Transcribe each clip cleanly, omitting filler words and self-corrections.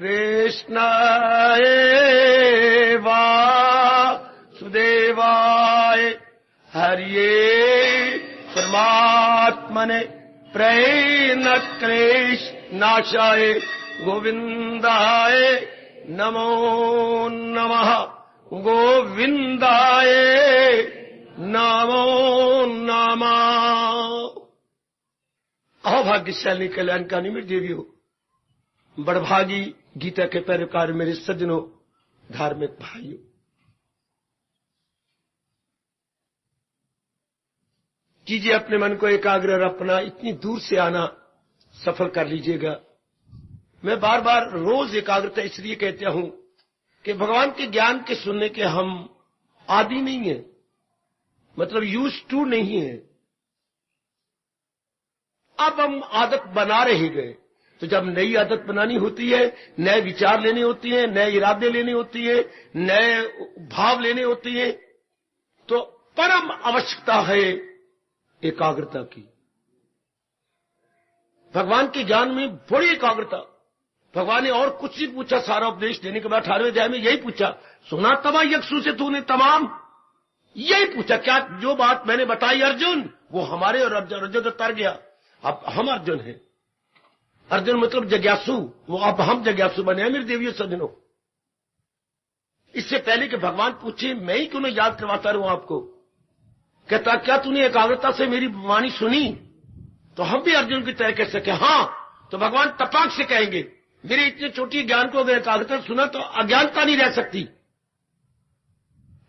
कृष्णाय वासुदेवाय हरिये परमात्मने प्रणक्लेशनाशाय गोविन्दाय नमो नमः गोविन्दाय नमो नमः। अहो भाग्यशाली कल्याणकारिणी मेरी देवियों, बड़भागी गीता के पैरोकार मेरे सज्जनों, धार्मिक भाइयों, कीजिए अपने मन को एकाग्र और अपना इतनी दूर से आना सफल कर लीजिएगा। मैं बार बार रोज एकाग्रता इसलिए कहता हूं कि भगवान के ज्ञान के सुनने के हम आदी नहीं है, मतलब यूज टू नहीं है। अब हम आदत बना रहे गए, तो जब नई आदत बनानी होती है, नए विचार लेने होती है, नए इरादे लेने होती है, नए भाव लेने होती है, तो परम आवश्यकता है एकाग्रता की। भगवान के ज्ञान में बड़ी एकाग्रता। भगवान ने और कुछ नहीं पूछा, सारा उपदेश देने के बाद 18वें अध्याय में यही पूछा, सुना तमा यक्षु से तूने तमाम, यही पूछा क्या जो बात मैंने बताई अर्जुन, वो हमारे और अर्जुन तर गया। अब हम अर्जुन हैं, अर्जुन मतलब जिज्ञासु, वो अब हम जिज्ञासु बने हैं मेरे देवियों सज्जनों। इससे पहले कि भगवान पूछे, मैं ही क्यों नहीं याद करवाता रहूं आपको। कहता क्या तूने एकाग्रता से मेरी वाणी सुनी, तो हम भी अर्जुन की तरह कह सके हां, तो भगवान तपाक से कहेंगे मेरे इतने छोटी ज्ञान को अगर एकाग्रता सुना तो अज्ञानता नहीं रह सकती,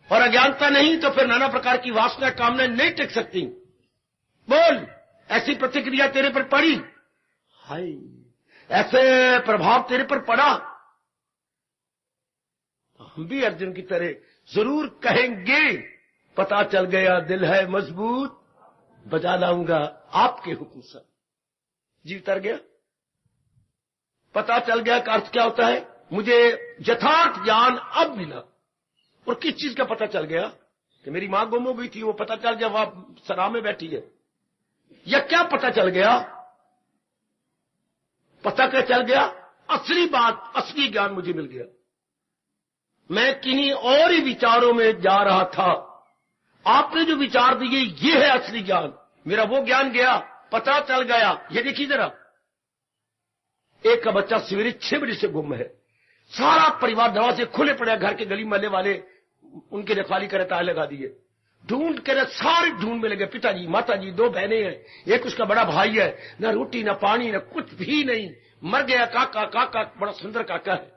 और अज्ञानता नहीं तो फिर नाना प्रकार की वासना कामना नहीं टिक सकती। बोल, ऐसी प्रतिक्रिया तेरे पर पड़ी, हाय ऐसे प्रभाव तेरे पर पड़ा, तो हम भी अर्जुन की तरह जरूर कहेंगे पता चल गया दिल है मजबूत, बजा लाऊंगा आपके हुक्म से। जी उतर गया, पता चल गया का अर्थ क्या होता है, मुझे यथार्थ ज्ञान अब मिला। और किस चीज का पता चल गया कि मेरी मां गुम हो गई थी, वो पता चल गया वहां सराह में बैठी है, या क्या पता चल गया, पता क्या चल गया, असली बात, असली ज्ञान मुझे मिल गया। मैं किन्हीं और ही विचारों में जा रहा था, आपने जो विचार दिए ये है असली ज्ञान, मेरा वो ज्ञान गया, पता चल गया। ये देखिए जरा, एक का बच्चा सवेरे 6 बजे से गुम है, सारा परिवार दरवाजे खुले पड़े, घर के गली मोहल्ले वाले उनकी रखवाली करे, ताले लगा दिए, ढूंढ कर सारे ढूंढने लगे, पिताजी माताजी 2 बहनें हैं, एक उसका बड़ा भाई है, न रोटी न पानी न कुछ भी नहीं, मर गया काका। काका बड़ा सुंदर काका है,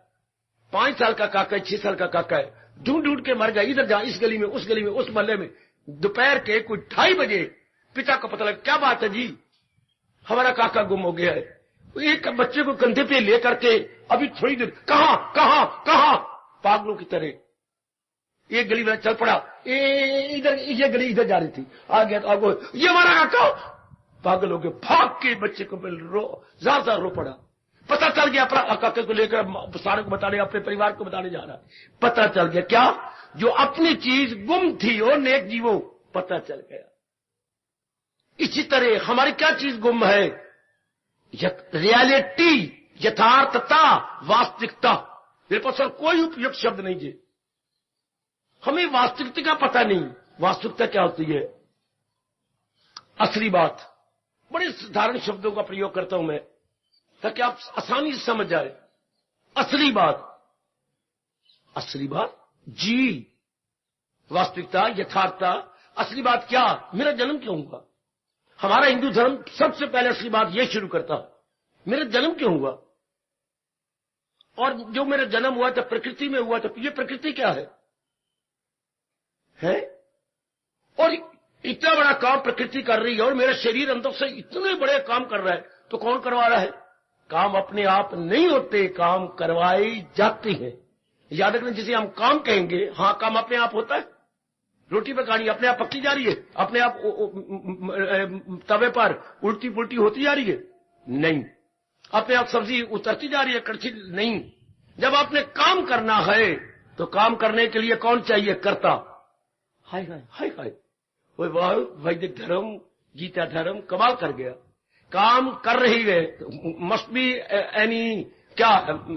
5 साल का काका है, 6 साल का काका है, ढूंढ ढूंढ के मर गया, इधर जा इस गली में उस गली में उस मोहल्ले में। दोपहर के कोई 2:30 बजे पिता को पता लगा, क्या बात है जी, हमारा काका गुम हो गया है। एक बच्चे को कंधे पे लेकर के अभी थोड़ी देर, कहां कहां कहां, पागलों की तरह एक गली में चल पड़ा, इधर ये गली इधर जा रही थी, आ गया तो आगो, ये हमारा काका, पागल हो गए, भाग के बच्चे को ज्यादा रो पड़ा। पता चल गया अपना काके को लेकर सारे को बताने, अपने परिवार को बताने जा रहा है, पता चल गया क्या, जो अपनी चीज गुम थी वो नेक जीवो, पता चल गया। इसी तरह हमारी क्या चीज गुम है, रियलिटी, यथार्थता, वास्तविकता। मेरे पास और कोई उपयुक्त शब्द नहीं जी, हमें वास्तविकता का पता नहीं। वास्तविकता क्या होती है, असली बात। बड़े साधारण शब्दों का प्रयोग करता हूं मैं ताकि आप आसानी से समझ जाए। असली बात, असली बात जी, वास्तविकता, यथार्थता। असली बात क्या, मेरा जन्म क्यों हुआ। हमारा हिंदू धर्म सबसे पहले असली बात यह शुरू करता, मेरा जन्म क्यों हुआ, और जो मेरा जन्म हुआ था प्रकृति में हुआ था, ये प्रकृति क्या है? और इतना बड़ा काम प्रकृति कर रही है, और मेरा शरीर अंदर से इतने बड़े काम कर रहा है, तो कौन करवा रहा है। काम अपने आप नहीं होते, काम करवाए जाते हैं। याद रखना, जिसे हम काम कहेंगे, हां काम अपने आप होता है। रोटी पकानी अपने आप पकती जा रही है, अपने आप तवे पर उल्टी पुल्टी होती जा रही है, नहीं। अपने आप सब्जी उतरती जा रही है, कड़छी नहीं। जब आपने काम करना है तो काम करने के लिए कौन चाहिए, कर्ता। हाय हाय हाय हाय, वाह, वैदिक धर्म, गीता धर्म कमाल कर गया। काम कर रही है, मस्ट बी एनी क्या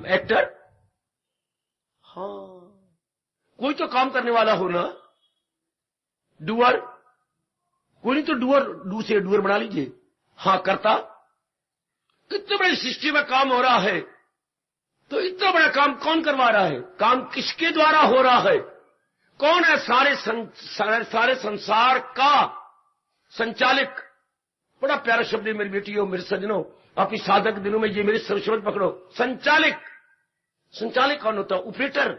एक्टर? हाँ, कोई तो काम करने वाला हो ना, डूअर। कोई नहीं तो डूअर, डू से डूअर बना लीजिए। हाँ, करता। कितने बड़े सृष्टि में काम हो रहा है, तो इतना बड़ा काम कौन करवा रहा है? काम किसके द्वारा हो रहा है? कौन है सारे संसार का संचालक? बड़ा प्यारा शब्द है मेरी बेटियों, मेरे सज्जनों, अपनी साधक दिनों में ये मेरे शब्द पकड़ो। संचालक। संचालक कौन होता है? ऑपरेटर।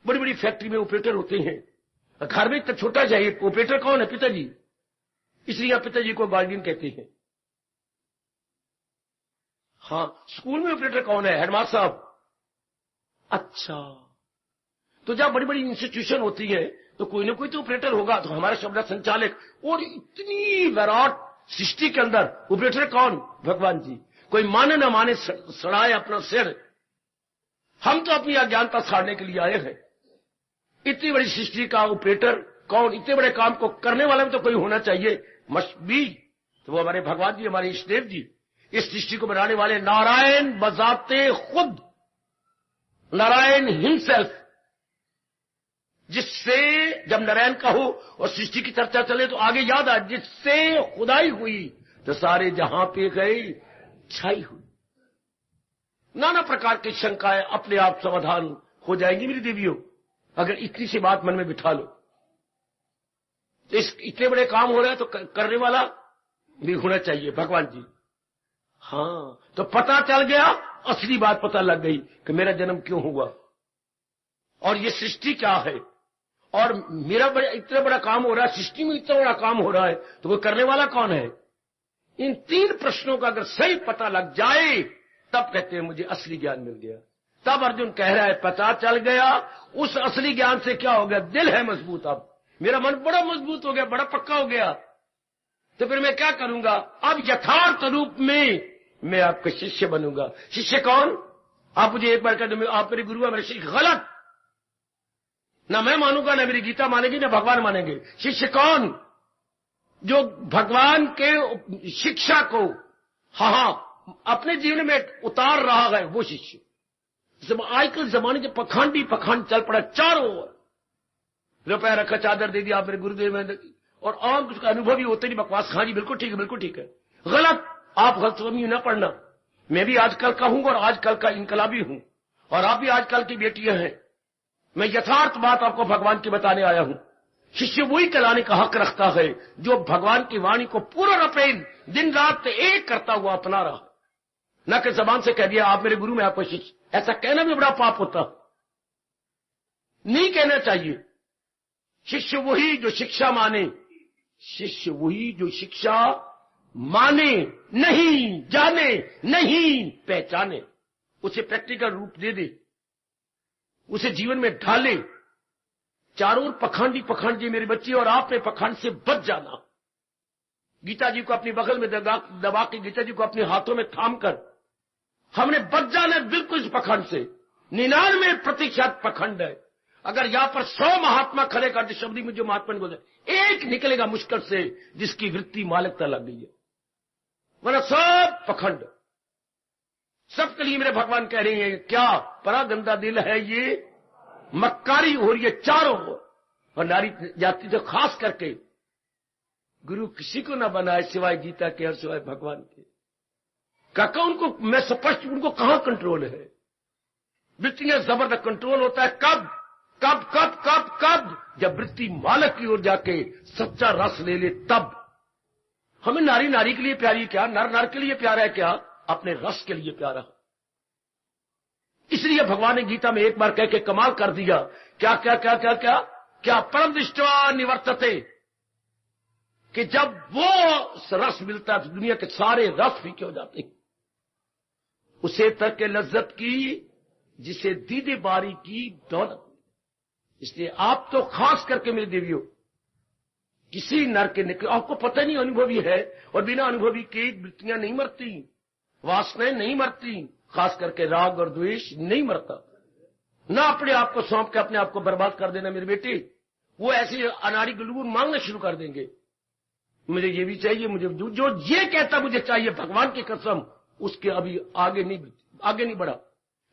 बड़ी बड़ी फैक्ट्री में ऑपरेटर होते हैं। घर में इतना छोटा चाहिए, ऑपरेटर कौन है? पिताजी। इसलिए आप पिताजी को गार्डियन कहते हैं। हाँ, स्कूल में ऑपरेटर कौन है? हेडमास्टर साहब। अच्छा, तो जब बड़ी बड़ी इंस्टीट्यूशन होती है तो कोई ना कोई तो ऑपरेटर होगा। तो हमारा शब्द है संचालक। और इतनी विराट सृष्टि के अंदर ऑपरेटर कौन? भगवान जी। कोई माने न माने सड़ाए अपना सिर, हम तो अपनी अज्ञानता साड़ने के लिए आए हैं। इतनी बड़ी सृष्टि का ऑपरेटर कौन? इतने बड़े काम को करने वाला भी तो कोई होना चाहिए, मस्ट बी। तो वो हमारे भगवान जी, हमारे इष्टदेव जी, इस सृष्टि को बनाने वाले नारायण बजाते खुद, नारायण हिमसेल्फ। जिससे जब नारायण का हो और सृष्टि की चर्चा चले तो आगे याद आ, जिससे खुदाई हुई तो सारे जहां पे गए छाई हुई। नाना प्रकार की शंकाएं अपने आप समाधान हो जाएंगी मेरी देवियों, अगर इतनी सी बात मन में बिठा लो। तो इतने बड़े काम हो रहे हैं तो करने वाला भी होना चाहिए, भगवान जी। हाँ, तो पता चल गया, असली बात पता लग गई कि मेरा जन्म क्यों हुआ और ये सृष्टि क्या है, और मेरा इतना बड़ा काम हो रहा है, सृष्टि में इतना बड़ा काम हो रहा है, तो वो करने वाला कौन है? इन 3 प्रश्नों का अगर सही पता लग जाए तब कहते हैं मुझे असली ज्ञान मिल गया। तब अर्जुन कह रहा है पता चल गया। उस असली ज्ञान से क्या हो गया? दिल है मजबूत। अब मेरा मन बड़ा मजबूत हो गया, बड़ा पक्का हो गया। तो फिर मैं क्या करूंगा? अब यथार्थ रूप में मैं आपका शिष्य बनूंगा। शिष्य कौन? आप मुझे एक बार कह दो आप मेरे गुरु हैं, मेरे शिष्य। गलत। ना मैं मानूंगा, ना मेरी गीता मानेगी, ना भगवान मानेंगे। शिष्य कौन? जो भगवान के शिक्षा को हाँ अपने जीवन में उतार रहा है, वो शिष्य। आजकल जमाने के पखंड चल पड़ा चारों ओर। रुपया रखा, चादर दे दिया, आप मेरे गुरुदेव में, और कुछ अनुभव ही होते नहीं, बकवास। हाँ जी, बिल्कुल ठीक है, बिल्कुल ठीक है। गलत। आप गलतफहमी न पढ़ना। मैं भी आजकल का हूं और आजकल का इनकलाबी हूं, और आप भी आजकल की बेटियां हैं। मैं यथार्थ बात आपको भगवान की बताने आया हूं। शिष्य वही कहलाने का हक रखता है जो भगवान की वाणी को पूरा रपेन दिन रात एक करता हुआ अपना रहा, न कि जबान से कह दिया आप मेरे गुरु, मैं आपको शिष्य। ऐसा कहना भी बड़ा पाप होता, नहीं कहना चाहिए। शिष्य वही जो शिक्षा माने, शिष्य वही जो शिक्षा माने, नहीं जाने, नहीं पहचाने, उसे प्रैक्टिकल रूप दे दे, उसे जीवन में ढाले। चारों ओर पखंड जी मेरे बच्चे, और आपने पखंड से बच जाना। गीता जी को अपनी बगल में दबा के, गीता जी को अपने हाथों में थाम कर हमने बच जाना बिल्कुल इस पखंड से। 99% पखंड है। अगर यहां पर 100 महात्मा खड़े कर दे, शब्दी में जो महात्मा ने बोले, एक निकलेगा मुश्किल से जिसकी वृत्ति मालिकता लग गई है, वरना सब पखंड। सबके लिए मेरे भगवान कह रहे हैं क्या बड़ा गंदा दिल है ये, मक्कारी हो रही है चारों ओर। और नारी जाति तो खास करके गुरु किसी को ना बनाए सिवाय गीता के और सिवाय भगवान के। काका उनको मैं स्पष्ट, उनको कहां कंट्रोल है? वृत्तियां जबरदस्त कंट्रोल होता है कब कब कब कब कब? जब वृत्ति मालक की ओर जाके सच्चा रस ले ले तब। हमें नारी नारी के लिए प्यारी क्या, नर नर के लिए प्यारा है क्या? अपने रस के लिए प्यारा। इसलिए भगवान ने गीता में एक बार कह के कमाल कर दिया। क्या क्या क्या क्या क्या क्या? परम दृष्टवा निवर्तते, कि जब वो रस मिलता है तो दुनिया के सारे रस फीके हो जाते हैं। उसे तक के लज्जत की जिसे दीदे बारी की दौलत। इसलिए आप तो खास करके मेरी देवियों किसी नर के निकले, आपको पता नहीं अनुभवी है, और बिना अनुभवी के वृत्तियां नहीं मरती, वासनाएं नहीं मरती, खास करके राग और द्वेष नहीं मरता। ना अपने आप को सौंप के अपने आप को बर्बाद कर देना मेरे बेटे, वो ऐसे अनाड़ी गुलगुल मांगना शुरू कर देंगे। मुझे ये भी चाहिए, मुझे जो ये कहता मुझे चाहिए भगवान की कसम, उसके अभी आगे नहीं आगे नहीं बढ़ा,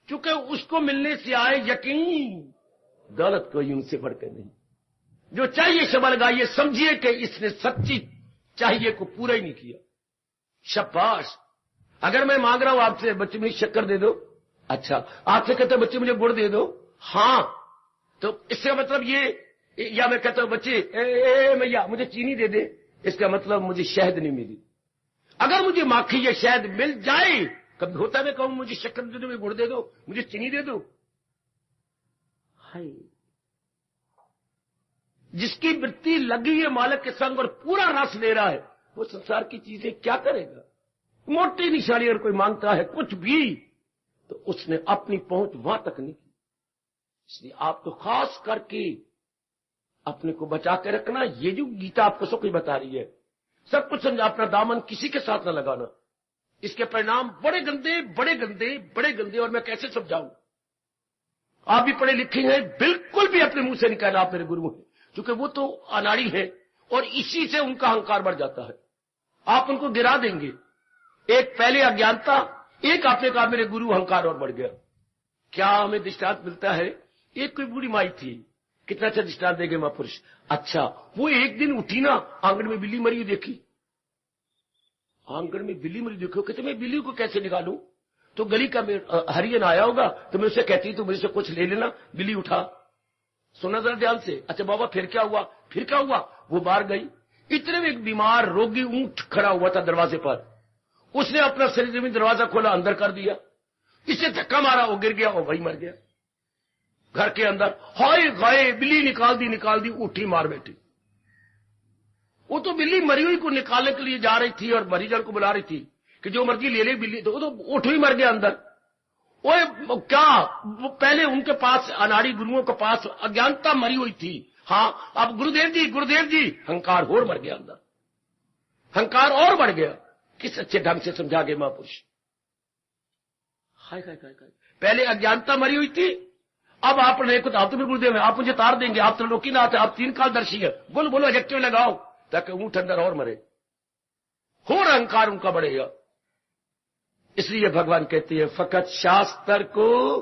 क्योंकि उसको मिलने से आए यकीन, दौलत कोई उनसे बढ़कर नहीं। जो चाहिए शब्द लगाइए, समझिए कि इसने सच्ची चाहिए को पूरा ही नहीं किया। शाबाश। अगर मैं मांग रहा हूं आपसे, बच्चे मुझे शक्कर दे दो, अच्छा, आपसे कहते बच्चे मुझे गुड़ दे दो, हां, तो इसका मतलब ये, या मैं कहता हूं बच्चे भैया मुझे चीनी दे दे, इसका मतलब मुझे शहद नहीं मिली। अगर मुझे माखी या शहद मिल जाए, कभी होता है मैं कहूं मुझे शक्कर दे दो, मुझे गुड़ दे दो, मुझे चीनी दे दो। हाय, जिसकी वृत्ति लगी है मालिक के संग और पूरा रस ले रहा है, वो संसार की चीजें क्या करेगा। मोटी निशानी अगर कोई मांगता है कुछ भी, तो उसने अपनी पहुंच वहां तक नहीं की। इसलिए आपको खास करके अपने को बचा के रखना। ये जो गीता आपको सब कुछ बता रही है, सब कुछ समझा, अपना दामन किसी के साथ न लगाना। इसके परिणाम बड़े गंदे बड़े गंदे बड़े गंदे, और मैं कैसे समझाऊं। आप भी पढ़े लिखे हैं, बिल्कुल भी अपने मुंह से नहीं कहना आप मेरे गुरु हैं, क्योंकि वो तो अनाड़ी है और इसी से उनका अहंकार बढ़ जाता है। आप उनको गिरा देंगे। एक पहले अज्ञानता, एक आपने कहा मेरे गुरु, अहंकार और बढ़ गया। क्या हमें दृष्टांत मिलता है, एक कोई बूढ़ी माई थी, कितना अच्छा दृष्टांत देंगे महापुरुष। अच्छा, वो एक दिन उठी ना, आंगन में बिल्ली मरी हुई देखी, आंगन में बिल्ली मरी देखी, कहते मैं बिल्ली को कैसे निकालूं। तो गली का हरियन आया होगा, तो मैं उसे कहती तो मुझे से कुछ ले लेना, बिल्ली उठा। सुना जरा ध्यान से। अच्छा बाबा फिर क्या हुआ, फिर क्या हुआ, वो बाहर गई, इतने में एक बीमार रोगी ऊंट खड़ा हुआ था दरवाजे पर। उसने अपना शरीर में दरवाजा खोला, अंदर कर दिया, इसे धक्का मारा, वो गिर गया और वही मर गया घर के अंदर। हाय गए, बिल्ली निकाल दी, उठी मार बैठी। वो तो बिल्ली मरी हुई को निकालने के लिए जा रही थी और मरीजन को बुला रही थी कि जो मर्जी ले ले बिल्ली, तो वो तो उठ ही मर गया अंदर। वो क्या, वो पहले उनके पास अनाड़ी गुरुओं के पास अज्ञानता मरी हुई थी। हां, अब गुरुदेव जी, अहंकार और मर गया अंदर, अहंकार और बढ़ गया। किस अच्छे ढंग से समझा गए महापुरुष। हाय हाय हाय, पहले अज्ञानता मरी हुई थी, अब आपने कुछ, आप तो भी गुरुदेव हैं, आप मुझे तार देंगे, आप तो लोकीनाथ है, आप तीन कालदर्शी है, बोलो एडजेक्टिव लगाओ ताकि ऊंट अंदर और मरे, और अहंकार उनका बढ़ेगा। इसलिए भगवान कहते हैं फकत शास्त्र को,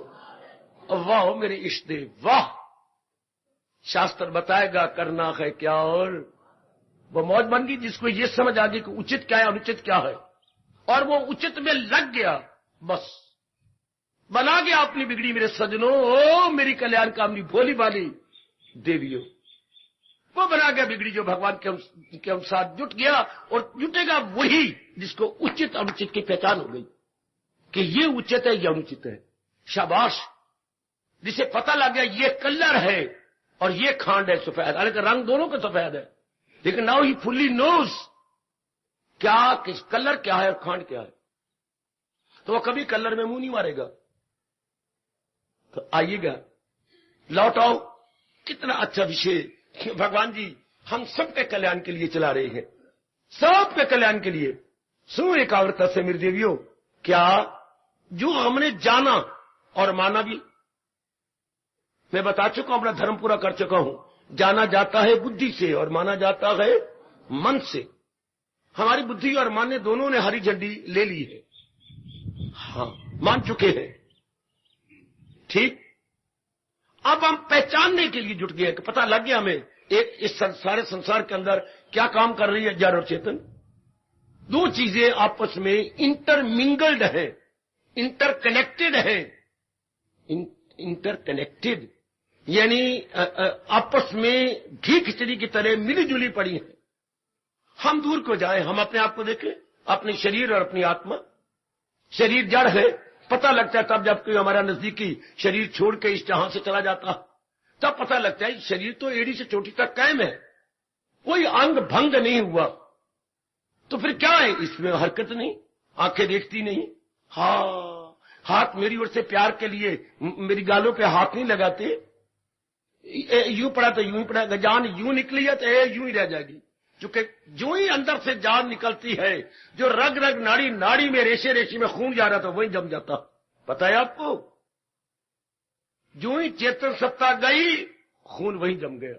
वाह मेरे इष्ट देव, वाह, शास्त्र बताएगा करना है क्या, और वो मौज बन गई जिसको ये समझ आ गई कि उचित क्या है अनुचित क्या है, और वो उचित में लग गया, बस बना गया अपनी बिगड़ी मेरे सजनों, ओ मेरी कल्याण कामनी भोली भाली देवियों, वो बना गया बिगड़ी जो भगवान के अनुसार जुट गया, और जुटेगा वही जिसको उचित अनुचित की पहचान हो गई कि ये उचित है, ये अनुचित है। शाबाश, जिसे पता लग गया ये कलर है और ये खांड है सफेद, हालांकि रंग दोनों का सफेद है, लेकिन नाउ ही फुल्ली नोज क्या किस कलर क्या है और खांड क्या है, तो वो कभी कलर में मुंह नहीं मारेगा। तो आइएगा, लौट आओ, कितना अच्छा विषय भगवान जी हम सबके कल्याण के लिए चला रहे हैं, सबके कल्याण के लिए। सुनो एकाग्रता से मेरी देवियों, क्या जो हमने जाना और माना भी, मैं बता चुका हूं, अपना धर्म पूरा कर चुका हूं। जाना जाता है बुद्धि से और माना जाता है मन से। हमारी बुद्धि और मन ने दोनों ने हरी झंडी ले ली है, हां मान चुके हैं, ठीक। अब हम पहचानने के लिए जुट गए कि पता लग गया हमें एक इस सारे संसार के अंदर क्या काम कर रही है जड़ और चेतन। दो चीजें आपस में इंटरमिंगल्ड है, इंटरकनेक्टेड है, इंटरकनेक्टेड यानी आपस में घी खिचड़ी की तरह मिली जुली पड़ी है। हम दूर को जाए, हम अपने आप को देखें, अपने शरीर और अपनी आत्मा। शरीर जड़ है, पता लगता है तब जब कोई हमारा नजदीकी शरीर छोड़ के इस जहां से चला जाता, तब पता लगता है शरीर तो एड़ी से चोटी तक कायम है, कोई अंग भंग नहीं हुआ। तो फिर क्या है, इसमें हरकत नहीं, आंखें देखती नहीं, हाथ मेरी ओर से प्यार के लिए मेरी गालों पे हाथ नहीं लगाते, यूं पड़ा तो यूं ही पड़ा, जान यूं निकली है तो यूं ही रह जाएगी, क्योंकि जो ही अंदर से जान निकलती है, जो रग रग नाड़ी नाड़ी में रेशे रेशे में खून जा रहा था वही जम जाता। पता है आपको, जो ही चेतन सत्ता गई खून वही जम गया।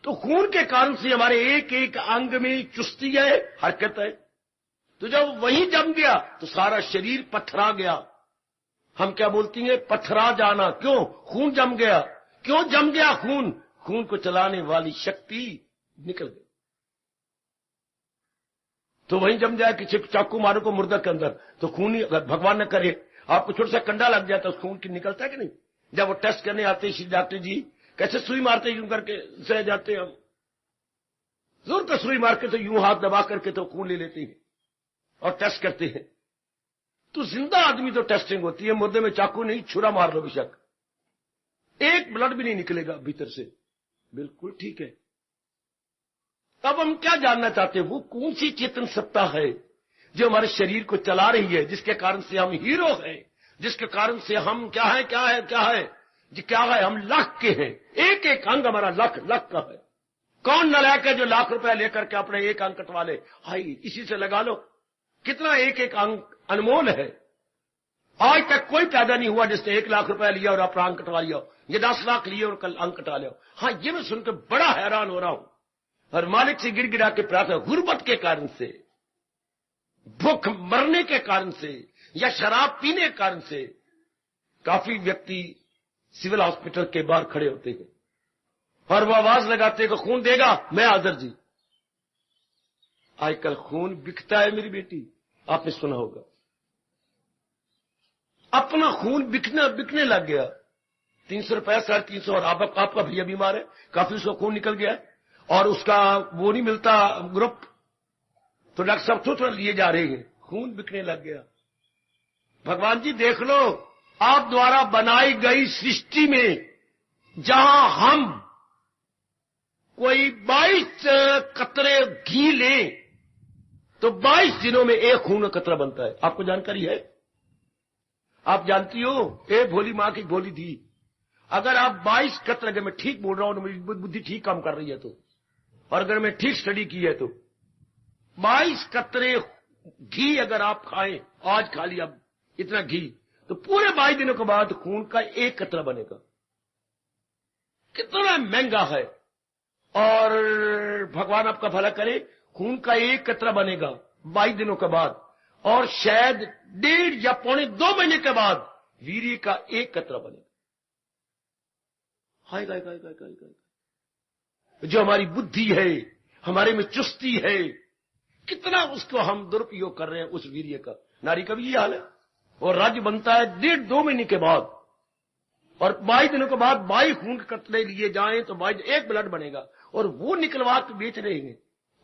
तो खून के कारण से हमारे एक एक अंग में चुस्ती है, हरकत है, तो जब वही जम गया तो सारा शरीर पत्थरा गया, हम क्या बोलती हैं? पथरा जाना। क्यों? खून जम गया। क्यों जम गया खून? खून को चलाने वाली शक्ति निकल गई। तो वहीं जम जाए कि चाकू मारो को मुर्दा के अंदर, तो खून ही, भगवान न करे आपको छोटा सा कंडा लग जाए तो खून की निकलता है कि नहीं? जब वो टेस्ट करने आते हैं डॉक्टर जी, कैसे सुई मारते यूं करके सह जाते हैं हम, जोर का सुई मार के तो यूं हाथ दबा करके तो खून ले लेते हैं और टेस्ट करते हैं। तो जिंदा आदमी तो टेस्टिंग होती है, मुर्दे में चाकू नहीं, छुरा मार लो बेशक, एक ब्लड भी नहीं निकलेगा भीतर से। बिल्कुल ठीक है। अब हम क्या जानना चाहते हैं? वो कौन सी चेतन सत्ता है जो हमारे शरीर को चला रही है, जिसके कारण से हम हीरो हैं, जिसके कारण से हम क्या है क्या है क्या है जी, क्या है, हम लाख के हैं, एक एक अंग हमारा लाख लाख का है। कौन नालायक है जो लाख रुपया लेकर के अपने एक अंग कटवा ले? हाई, इसी से लगा लो, कितना एक एक अंग अनमोल है। आज तक कोई पैदा नहीं हुआ जिसने 1 लाख रुपया लिया और अपना अंग कटवा लिया, ये 10 लाख लिए और कल अंग कटा लिया। हाँ, ये मैं सुनकर बड़ा हैरान हो रहा हूं। और मालिक से गिड़गिड़ा के प्रार्थना, गुर्बत के कारण से, भूख मरने के कारण से, या शराब पीने के कारण से काफी व्यक्ति सिविल हॉस्पिटल के बाहर खड़े होते हैं और वो आवाज लगाते हैं कि खून देगा, मैं हाजिर जी। आजकल खून बिकता है मेरी बेटी, आपने सुना होगा, अपना खून बिकने लग गया। 300 रुपया, 350, और आपका भैया बीमार है, काफी उसका खून निकल गया है और उसका वो नहीं मिलता ग्रुप, तो डॉक्टर साहब थोड़ा लिए जा रहे हैं, खून बिकने लग गया। भगवान जी देख लो, आप द्वारा बनाई गई सृष्टि में जहां हम कोई 22 कतरे घी लें तो 22 दिनों में एक खून का कतरा बनता है। आपको जानकारी है? आप जानती हो, भोली मां की भोली दी, अगर आप 22 कतरे, अगर मैं ठीक बोल रहा हूं, मेरी बुद्धि ठीक काम कर रही है तो, और अगर मैं ठीक स्टडी की है तो 22 कतरे घी अगर आप खाएं, आज खा लिया इतना घी, तो पूरे 22 दिनों के बाद खून का एक कतरा बनेगा। कितना महंगा है। और भगवान आपका भला करे, खून का एक कतरा बनेगा 22 दिनों के बाद, और शायद 1.5 या 2.25 महीने के बाद वीर्य का एक कतरा बनेगा। हाय गाय गाय गाय गाय गाय, जो हमारी बुद्धि है, हमारे में चुस्ती है, कितना उसको हम दुरुपयोग कर रहे हैं उस वीर्य का। नारी का भी ये हाल है, और राज्य बनता है 1.5-2 महीने के बाद, और 22 दिनों के बाद 22 खून के कतरे लिए जाएं तो 22 एक ब्लड बनेगा, और वो निकलवा के बेच रहे हैं।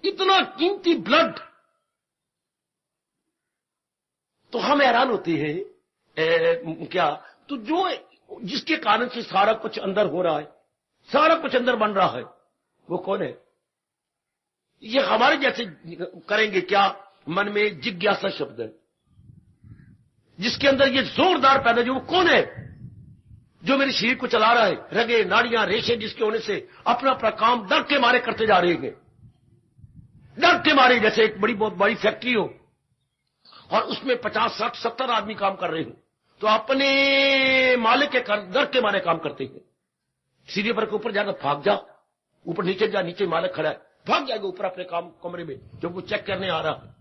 इतना कीमती ब्लड। तो हम हैरान होते हैं क्या, तो जो जिसके कारण से सारा कुछ अंदर हो रहा है, सारा कुछ अंदर बन रहा है, वो कौन है? ये हमारे जैसे करेंगे क्या? मन में जिज्ञासा शब्द है, जिसके अंदर ये जोरदार पैदा, जो वो कौन है जो मेरे शरीर को चला रहा है? रगे, नाड़ियां, रेशे जिसके होने से अपना अपना काम डर के मारे करते जा रहे हैं, डर के मारे। जैसे एक बहुत बड़ी फैक्ट्री हो और उसमें 50, 60, 70 आदमी काम कर रहे हो, तो अपने मालिक के डर के मारे काम करते हैं। सीढ़ी पर के ऊपर जाकर भाग जा, ऊपर नीचे जा, नीचे मालिक खड़ा है, भाग जाएगा ऊपर अपने काम कमरे में, जो वो चेक करने आ रहा है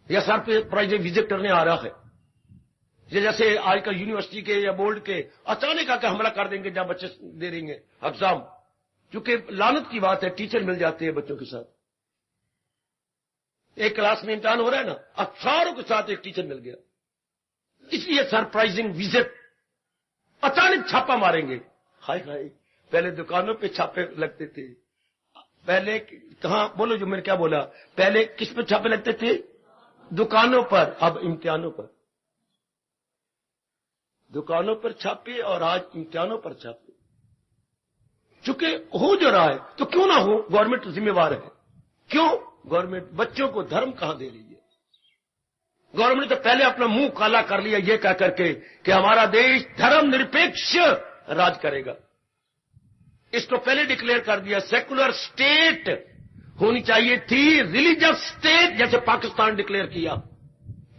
या सर पे प्राइवेट विजिट करने आ रहा है। ये जैसे आजकल यूनिवर्सिटी के या बोर्ड के अचानक आकर हमला कर देंगे जहां बच्चे दे देंगे एग्जाम, क्योंकि लानत की बात है, टीचर मिल जाते हैं बच्चों के साथ। एक क्लास में इम्तिहान हो रहा है ना, अक्षरों के साथ एक टीचर मिल गया, इसलिए सरप्राइजिंग विजिट, अचानक छापा मारेंगे। हाय हाय, पहले दुकानों पे छापे लगते थे, पहले कहां, बोलो जो मैंने क्या बोला, पहले किस पे छापे लगते थे? दुकानों पर, अब इम्तिहानों पर। दुकानों पर छापे और आज इम्तिहानों पर छापे। चूंकि हो जो रहा है, तो क्यों ना हो, गवर्नमेंट जिम्मेवार है। क्यों? गवर्नमेंट बच्चों को धर्म कहां दे रही है? गवर्नमेंट ने तो पहले अपना मुंह काला कर लिया ये कह करके कि हमारा देश धर्म निरपेक्ष राज करेगा। इसको पहले डिक्लेयर कर दिया, सेकुलर स्टेट होनी चाहिए थी, रिलीजियस स्टेट जैसे पाकिस्तान डिक्लेयर किया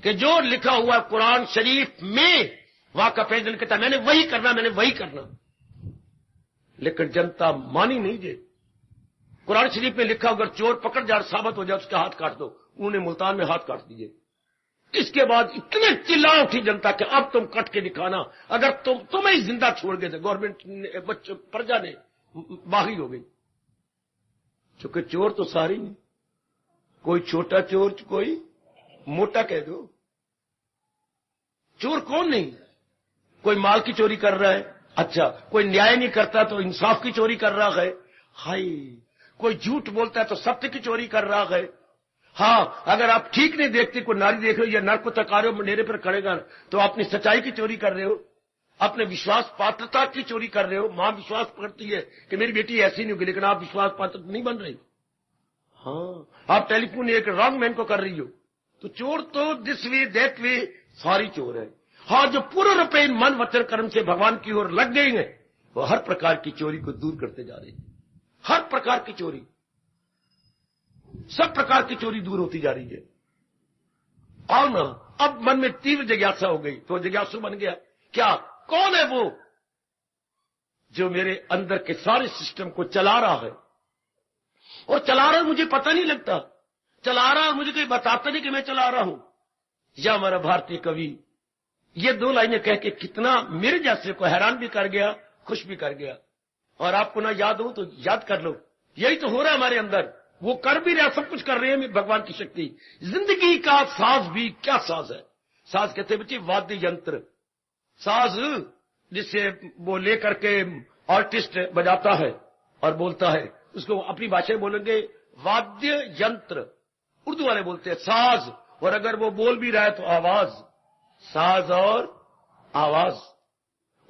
कि जो लिखा हुआ कुरान शरीफ में, वहां का प्रेसिडेंट कहता मैंने वही करना, मैंने वही करना। लेकिन जनता मानी नहीं जे। कुरान शरीफ में लिखा अगर चोर पकड़ जा, साबित हो जाए, उसका हाथ काट दो। उन्होंने मुल्तान में हाथ काट दिए। इसके बाद इतने चिल्ला उठी जनता कि अब तुम कट के दिखाना, अगर तुम्हें ही जिंदा छोड़ गए थे गवर्नमेंट बच्चों प्रजा ने बागी हो गई। क्योंकि चोर तो सारी नहीं, कोई छोटा चोर कोई मोटा कह दो। चोर कौन नहीं? कोई माल की चोरी कर रहा है, अच्छा, कोई न्याय नहीं करता तो इंसाफ की चोरी कर रहा है, हाय, कोई झूठ बोलता है तो सत्य की चोरी कर रहा है। हाँ, अगर आप ठीक नहीं देखते, कोई नारी देख रहे हो या नर को तका रहे हो, मेरे पर खड़ेगा तो अपनी सच्चाई की चोरी कर रहे हो, अपने विश्वास पात्रता की चोरी कर रहे हो। मां विश्वास करती है कि मेरी बेटी ऐसी नहीं होगी, लेकिन आप विश्वास पात्र नहीं बन रही। हाँ, आप टेलीफोन एक रॉन्ग मैन को कर रही हो। तो चोर तो दिस वे दैट वे सारी चोर है। हाँ, जो पूर्ण रूपे मन वचन कर्म से भगवान की ओर लग गई है, वो हर प्रकार की चोरी को दूर करते जा रही है। हर प्रकार की चोरी, सब प्रकार की चोरी दूर होती जा रही है। और ना, अब मन में तीव्र जिज्ञासा हो गई, तो जिज्ञासु बन गया, क्या कौन है वो जो मेरे अंदर के सारे सिस्टम को चला रहा है? और चला रहा है मुझे पता नहीं लगता, चला रहा है मुझे कोई बताता नहीं कि मैं चला रहा हूं। या हमारा भारतीय कवि ये दो लाइनें कह के कितना मेरे जैसे को हैरान भी कर गया, खुश भी कर गया। और आपको ना याद हो तो याद कर लो, यही तो हो रहा है हमारे अंदर। वो कर भी रहा, सब कुछ कर रहे हैं भगवान की शक्ति। जिंदगी का साज भी क्या साज है? साज कहते हैं बच्चे वाद्य यंत्र। साज जिससे वो लेकर के आर्टिस्ट बजाता है और बोलता है, उसको अपनी भाषा में बोलेंगे वाद्य यंत्र। उर्दू वाले बोलते हैं साज, और अगर वो बोल भी रहा है तो आवाज। साज और आवाज,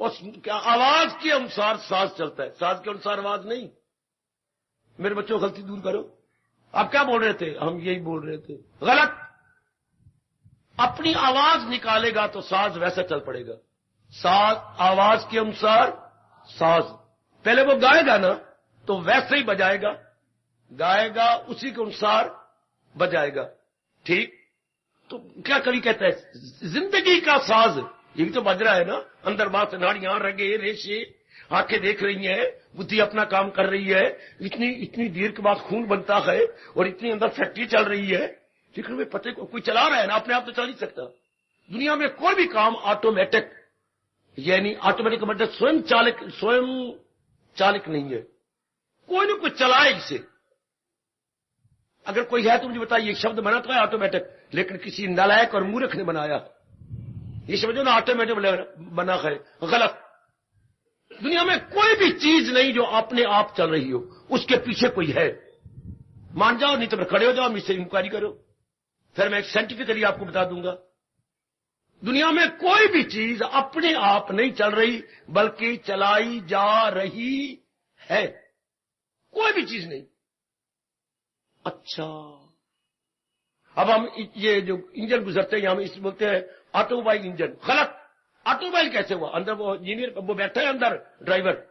और क्या आवाज के अनुसार साज चलता है, साज के अनुसार आवाज नहीं। मेरे बच्चों गलती दूर करो, आप क्या बोल रहे थे? हम यही बोल रहे थे, गलत। अपनी आवाज निकालेगा तो साज वैसा चल पड़ेगा। साज आवाज के अनुसार साज, पहले वो गाएगा ना तो वैसे ही बजाएगा, गाएगा उसी के अनुसार बजाएगा, ठीक? तो क्या कवि कहता है, जिंदगी का साज ये तो बज रहा है ना, अंदर बात नाड़ियां रगे रेशे, आंखें देख रही हैं, बुद्धि अपना काम कर रही है, इतनी देर के बाद खून बनता है और इतनी अंदर फैक्ट्री चल रही है, लेकिन वे पते को कोई चला रहा है ना, अपने आप तो चल नहीं सकता। दुनिया में कोई भी काम ऑटोमेटिक, यानी ऑटोमेटिक मतलब स्वयं चालिक नहीं है, कोई ना कोई चलाए इसे। अगर कोई है तो मुझे बताइए, शब्द बना तो है ऑटोमेटिक, लेकिन किसी नालायक और मूर्ख ने बनाया। ये समझो ना ऑटोमेटिक बना है, गलत। दुनिया में कोई भी चीज नहीं जो अपने आप चल रही हो, उसके पीछे कोई है। मान जाओ, नहीं तो फिर खड़े हो जाओ, मुझसे इंक्वायरी करो, फिर मैं साइंटिफिकली आपको बता दूंगा। दुनिया में कोई भी चीज अपने आप नहीं चल रही, बल्कि चलाई जा रही है। कोई भी चीज नहीं। अच्छा, अब हम ये जो इंजन गुजरते हैं, हम इस बोलते हैं ऑटोमोबाइल इंजन, गलत। ऑटोमोबाइल कैसे हुआ? अंदर वो इंजीनियर वो बैठा है, अंदर ड्राइवर,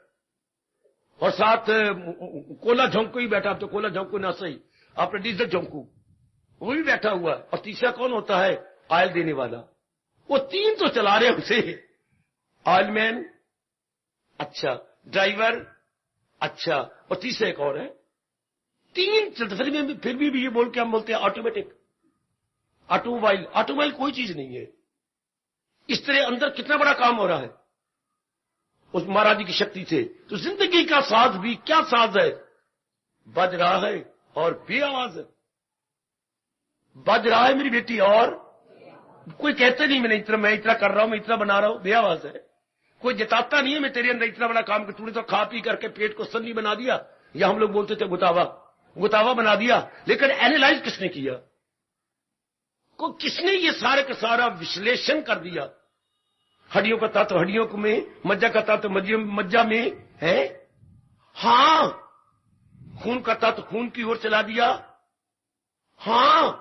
और साथ कोला झोंकू ही बैठा, तो कोला झोंकू ना सही, आपने डीजल झोंकू वो भी बैठा हुआ है, और तीसरा कौन होता है? ऑयल देने वाला। वो तीन तो चला रहे उसे, ऑयलमैन, अच्छा, ड्राइवर, अच्छा, और तीसरा एक और है। तीन चलते, फिर भी ये बोल के हम बोलते हैं ऑटोमेटिक। ऑटोमोबाइल, ऑटोमोबाइल कोई चीज नहीं है। इस तरह अंदर कितना बड़ा काम हो रहा है उस महाराज जी की शक्ति से। तो जिंदगी का साज भी क्या साज है? बज रहा है और बेआवाज है। बज रहा है मेरी बेटी, और कोई कहते नहीं मैं इतना कर रहा हूं, मैं इतना बना रहा हूं, बेआवाज है। कोई जताता नहीं है मैं तेरे अंदर इतना बड़ा काम कर, तूने तो खा पी करके पेट को सन्नी बना दिया, या हम लोग बोलते थे गुतावा बना दिया। लेकिन एनालाइज किसने किया? को किसने ये सारे का सारा विश्लेषण कर दिया? हड्डियों का तत्व हड्डियों में, मज्जा का तत्व मज्जा में है, हां, खून का तत्व खून की ओर चला दिया, हां,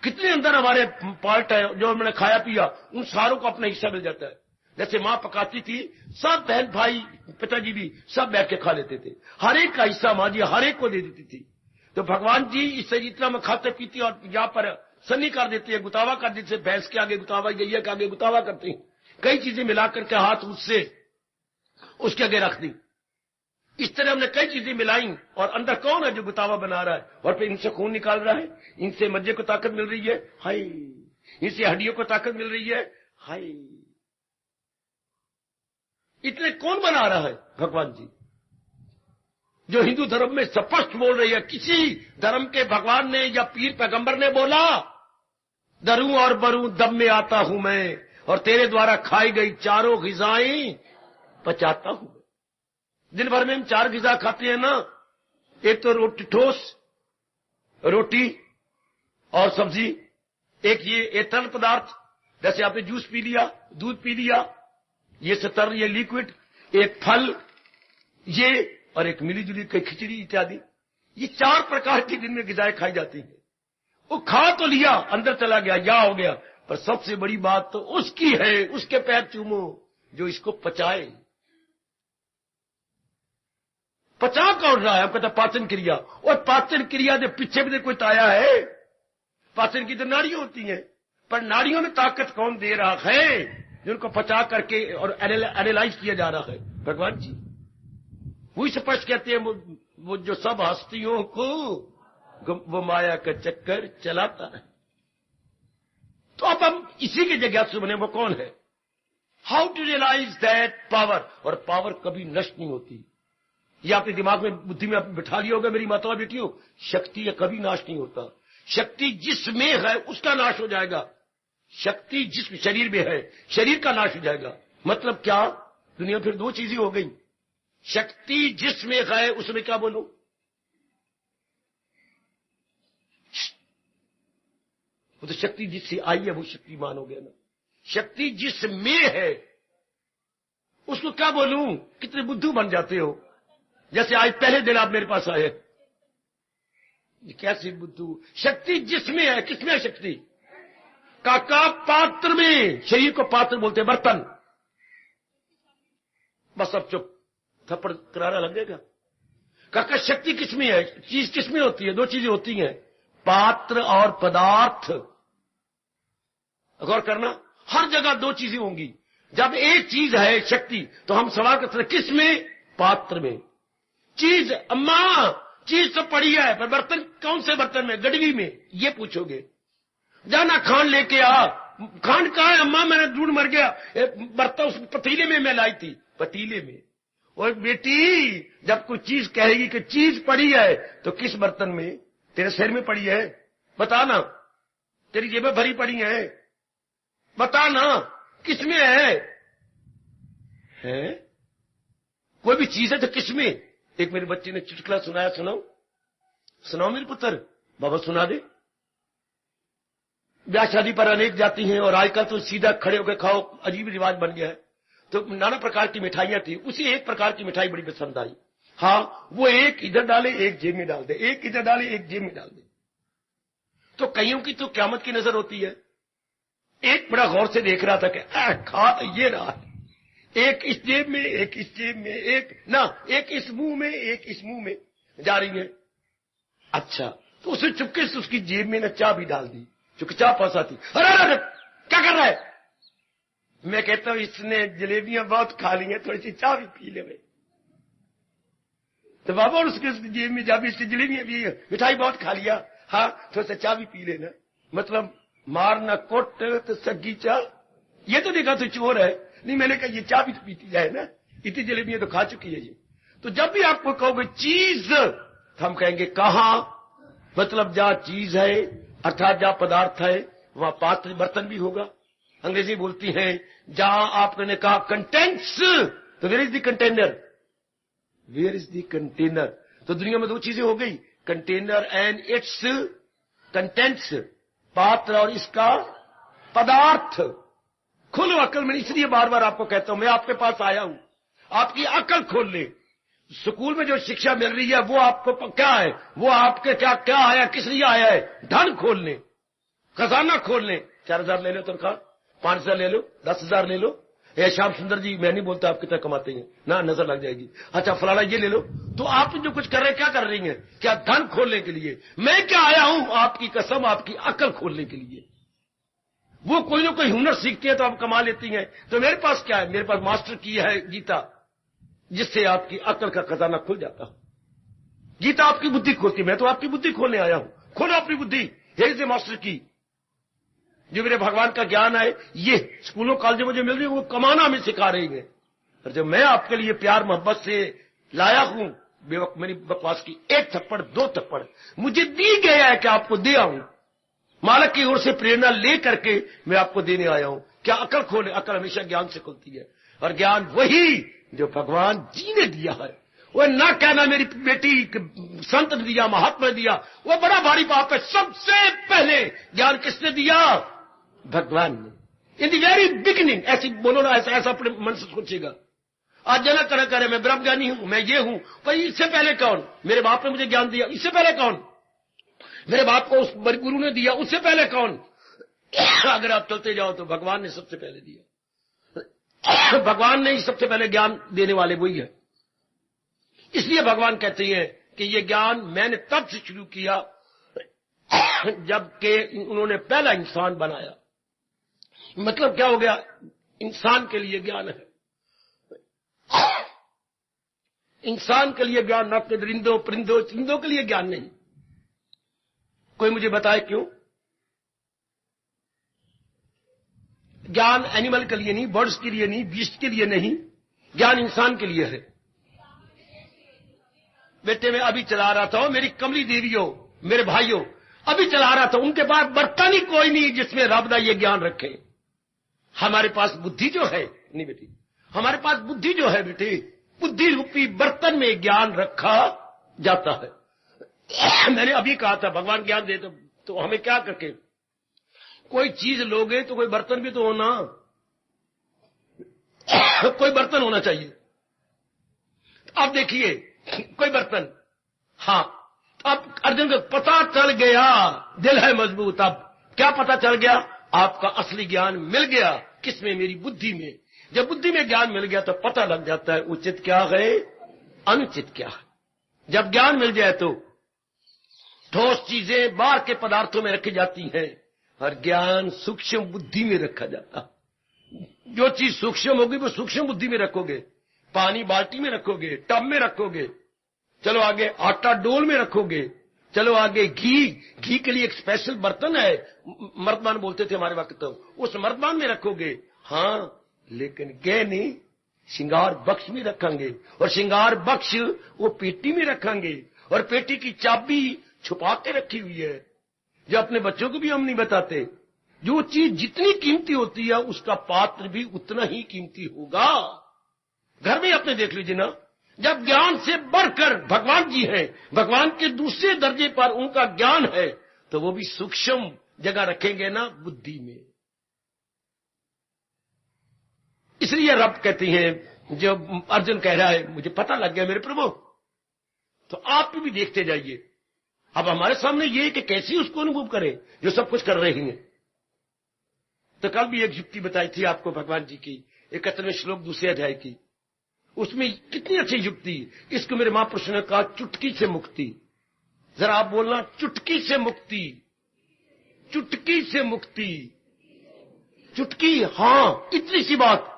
कितने अंदर हमारे पार्ट है जो हमने खाया पिया, उन सारों को अपना हिस्सा मिल जाता है। जैसे मां पकाती थी, सब बहन भाई पिताजी भी सब बैठ के खा लेते थे, हर एक का हिस्सा मां जी हर एक को दे देती थी। तो भगवान जी इससे इतना में खाते पीते और यहां पर सन्नी कर देते हैं, गुतावा कर देते, भैंस के आगे गुतावा, गैया के आगे गुतावा करते हैं, कई चीजें मिलाकर के हाथ उससे उसके आगे रख दी। इस तरह हमने कई चीजें मिलाई, और अंदर कौन है जो गुतावा बना रहा है, और फिर इनसे खून निकाल रहा है, इनसे मज्जे को ताकत मिल रही है। हाय, इनसे हड्डियों को ताकत मिल रही है। हाय, इतने कौन बना रहा है? भगवान जी। जो हिंदू धर्म में स्पष्ट बोल रही है, किसी धर्म के भगवान ने या पीर पैगंबर ने बोला, दरूं और बरूं दम में आता हूं मैं, और तेरे द्वारा खाई गई चारों ग़िज़ाएं पचाता हूं। दिन भर में हम 4 ग़िज़ा खाते हैं ना, एक तो रोटी, ठोस रोटी और सब्जी, एक ये तरल पदार्थ, जैसे आपने जूस पी लिया, दूध पी लिया, ये तरल, ये लिक्विड, एक फल, ये, और एक मिली जुली खिचड़ी इत्यादि। ये 4 प्रकार की दिन में ग़िज़ाएं खाई जाती हैं। वो खा तो लिया, अंदर चला गया, या हो गया, पर सबसे बड़ी बात तो उसकी है, उसके पैर चूमो जो इसको पचाए। पचा कौन रहा है? आप कहते पाचन क्रिया, और पाचन क्रिया के पीछे भी कोई ताया है? पाचन की तो नाड़ियां होती हैं, पर नाड़ियों में ताकत कौन दे रहा है जिनको पचा करके और एनालाइज किया जा रहा है? भगवान जी। वही स्पष्ट कहते हैं, वो जो सब हस्तियों को वो माया का चक्कर चलाता है। तो अब हम इसी के जिज्ञासु बने, वो कौन है? How to realise that power. और पावर कभी नष्ट नहीं होती। ये आपके दिमाग में, बुद्धि में आप बिठा लिया होगा मेरी माता बेटियों, शक्ति ये कभी नाश नहीं होता। शक्ति जिसमें है उसका नाश हो जाएगा। शक्ति जिस शरीर में है, शरीर का नाश हो जाएगा। मतलब क्या? दुनिया फिर 2 चीजें हो गई। शक्ति जिसमें है उसमें क्या बोलूं? वो तो शक्ति जिससे आई है वो शक्तिमान हो गया ना। शक्ति जिसमें है उसको क्या बोलूं? कितने बुद्धू बन जाते हो। जैसे आज पहले दिन आप मेरे पास आए, कैसे बुद्धू? शक्ति जिसमें है, किसमें है शक्ति? काका पात्र में। शरीर को पात्र बोलते हैं, बर्तन। बस अब चुप, थप्पड़ करारा लगेगा। काका शक्ति किसमें है? चीज किसमें होती है? 2 चीजें होती हैं, पात्र और पदार्थ। गौर करना, हर जगह 2 चीजें होंगी। जब एक चीज है शक्ति, तो हम सवाल करते हैं किसमें? पात्र में। चीज, अम्मा चीज तो पड़ी है, पर बर्तन कौन से बर्तन में? गडवी में। ये पूछोगे, जाना खांड लेके आ। खांड कहां है अम्मा? मैंने ढूंढ मर गया। बर्तन उस पतीले में मैं लाई थी, पतीले में। और बेटी, जब कोई चीज कहेगी कि चीज पड़ी है, तो किस बर्तन में? तेरे सिर में पड़ी है? बता ना। तेरी जेबें भरी पड़ी है? बता ना, किसमें है? कोई भी चीज है तो किसमें? एक मेरे बच्चे ने चुटकुला सुनाया, सुनाओ सुनाओ मेरे पुत्र। बाबा सुना दे। ब्याह शादी पर अनेक जाती हैं, और आजकल तो सीधा खड़े होकर खाओ अजीब रिवाज बन गया है। तो नाना प्रकार की मिठाइयां थी, उसी एक प्रकार की मिठाई बड़ी पसंद आई। हाँ, वो एक इधर डाले, एक जेब में डाल दे, एक इधर डाले, एक जेब में डाल दे। तो कईयों की तो क़यामत की नजर होती है। एक बड़ा गौर से देख रहा था कि खा तो ये रहा है, एक इस जेब में, एक इस जेब में, एक इस मुंह में, एक इस मुंह में जा रही है। अच्छा, तो उसे चुपके से उसकी जेब में न चाबी डाल दी, चूंकि चाह फंसाती। अरे क्या कर रहा है? मैं कहता हूं इसने जलेबियां बहुत खा ली हैं, थोड़ी सी चाय भी पी ले। तो बाबा उसके जेब में जाबी, इसकी जलेबियां भी, मिठाई बहुत खा लिया, हाँ थोड़ा सा चाय भी पी लेना। मतलब मारना कोट तो सग्गी चाह। ये तो देखा तो चोर है। नहीं, मैंने कहा ये चाय भी तो पीती जाए ना, इतनी जलेबियां तो खा चुकी है ये। तो जब भी आपको कहोगे चीज, तो हम कहेंगे कहां? मतलब जहां चीज है, अर्थात जहां पदार्थ है, वहां पात्र बर्तन भी होगा। अंग्रेजी बोलती है, जहां आपने कहा कंटेंट्स, तो where is the container? Where is the container? तो दुनिया में 2 चीजें हो गई, कंटेनर एंड इट्स कंटेंट्स। पात्र और इसका पदार्थ। खोलो अकल में, इसलिए बार बार आपको कहता हूं, मैं आपके पास आया हूं, आपकी अकल खोल ले। स्कूल में जो शिक्षा मिल रही है वो आपको क्या है? वो आपके क्या क्या आया, किस लिए आया है? धन खोल ले, खजाना खोल ले। 4,000 ले लो तनख्वाह, 5,000 ले लो, 10,000 ले लो। ये श्याम सुंदर जी, मैं नहीं बोलता आप कितना कमाते हैं ना, नजर लग जाएगी। अच्छा फलाना ये ले लो। तो आप जो कुछ कर रहे हैं, क्या कर रही हैं? क्या धन खोलने के लिए? मैं क्या आया हूं? आपकी कसम, आपकी अकल खोलने के लिए। वो कोई ना कोई हुनर सीखती है तो आप कमा लेती हैं। तो मेरे पास क्या है? मेरे पास मास्टर की है गीता, जिससे आपकी अकल का खजाना खुल जाता है। गीता आपकी बुद्धि खोलती है। मैं तो आपकी बुद्धि खोलने आया हूं। खोलो अपनी बुद्धि। हेयर इज ए मास्टर की। जो मेरे भगवान का ज्ञान है, ये स्कूलों कॉलेजों में जो मिल रही है वो कमाना हमें सिखा रही है। और जब मैं आपके लिए प्यार मोहब्बत से लाया हूं, मेरी बकवास की 1 थप्पड़ 2 थप्पड़ मुझे दी गया है कि आपको दे आऊं, मालिक की ओर से प्रेरणा ले करके मैं आपको देने आया हूं। क्या अकल खोले? अकल हमेशा ज्ञान से खुलती है, और ज्ञान वही जो भगवान जी ने दिया है। वो ना कहना मेरी बेटी संत ने दिया, महात्मा ने दिया, वो बड़ा भारी बात है। सबसे पहले ज्ञान किसने दिया? भगवान ने। In the very beginning. ऐसी बोलो ना, ऐसा अपने मन से सोचिएगा। आज जना तरह करे मैं ब्रह्मज्ञानी हूं, मैं ये हूं, भाई इससे पहले कौन? मेरे बाप ने मुझे ज्ञान दिया, इससे पहले कौन? मेरे बाप को उस गुरु ने दिया, उससे पहले कौन? अगर आप चलते जाओ तो भगवान ने सबसे पहले दिया। भगवान ने ही सबसे पहले ज्ञान देने वाले वही है। इसलिए भगवान कहते हैं कि ये ज्ञान मैंने तब से शुरू किया जबकि उन्होंने पहला इंसान बनाया। मतलब क्या हो गया? इंसान के लिए ज्ञान है, इंसान के लिए ज्ञान, न कि दरिंदों परिंदों चिंदों के लिए ज्ञान नहीं। कोई मुझे बताए क्यों? ज्ञान एनिमल के लिए नहीं, बर्ड्स के लिए नहीं, बीस्ट के लिए नहीं, ज्ञान इंसान के लिए है। बेटे मैं अभी चला रहा था, मेरी कमली देवियों, मेरे भाइयों, अभी चला रहा था, उनके पास बर्तन ही कोई नहीं जिसमें रब दा ये ज्ञान रखे। हमारे पास बुद्धि जो है, नहीं बेटी, हमारे पास बुद्धि जो है बेटी, बुद्धि रूपी बर्तन में ज्ञान रखा जाता है। मैंने अभी कहा था भगवान ज्ञान दे तो हमें क्या करके, कोई चीज लोगे तो कोई बर्तन भी तो होना, कोई बर्तन होना चाहिए। अब देखिए कोई बर्तन, हां, अब अर्जुन को पता चल गया, दिल है मजबूत। अब क्या पता चल गया? आपका असली ज्ञान मिल गया। किसमें? मेरी बुद्धि में। जब बुद्धि में ज्ञान मिल गया तो पता लग जाता है उचित क्या है, अनुचित क्या है। जब ज्ञान मिल जाए तो ठोस चीजें बाहर के पदार्थों में रखी जाती हैं और ज्ञान सूक्ष्म बुद्धि में रखा जाता। जो चीज सूक्ष्म होगी वो सूक्ष्म बुद्धि में रखोगे। पानी बाल्टी में रखोगे, टब में रखोगे, चलो आगे आटा डोल में रखोगे, चलो आगे घी के लिए एक स्पेशल बर्तन है, मर्दबान बोलते थे हमारे वक्त, तो उस मर्दबान में रखोगे। हां, लेकिन गहने श्रृंगार बक्स में रखेंगे, और श्रृंगार बक्स वो पेटी में रखेंगे, और पेटी की चाबी छुपा के रखी हुई है, जो अपने बच्चों को भी हम नहीं बताते। जो चीज जितनी कीमती होती है उसका पात्र भी उतना ही कीमती होगा। घर में अपने देख लीजिए ना, जब ज्ञान से बढ़कर भगवान जी हैं, भगवान के दूसरे दर्जे पर उनका ज्ञान है, तो वो भी सूक्ष्म जगह रखेंगे ना, बुद्धि में। इसलिए रब कहती हैं, जब अर्जुन कह रहा है मुझे पता लग गया मेरे प्रभु, तो आप भी देखते जाइए। अब हमारे सामने ये कि कैसे उसको अनुभव करें जो सब कुछ कर रहे हैं। तो कल भी एक युक्ति बताई थी आपको भगवान जी की, 71वें श्लोक 2 अध्याय की। उसमें कितनी अच्छी युक्ति, इसको मेरे महापुरुष ने कहा चुटकी से मुक्ति। जरा आप बोलना, चुटकी से मुक्ति, चुटकी से मुक्ति, चुटकी। हां, इतनी सी बात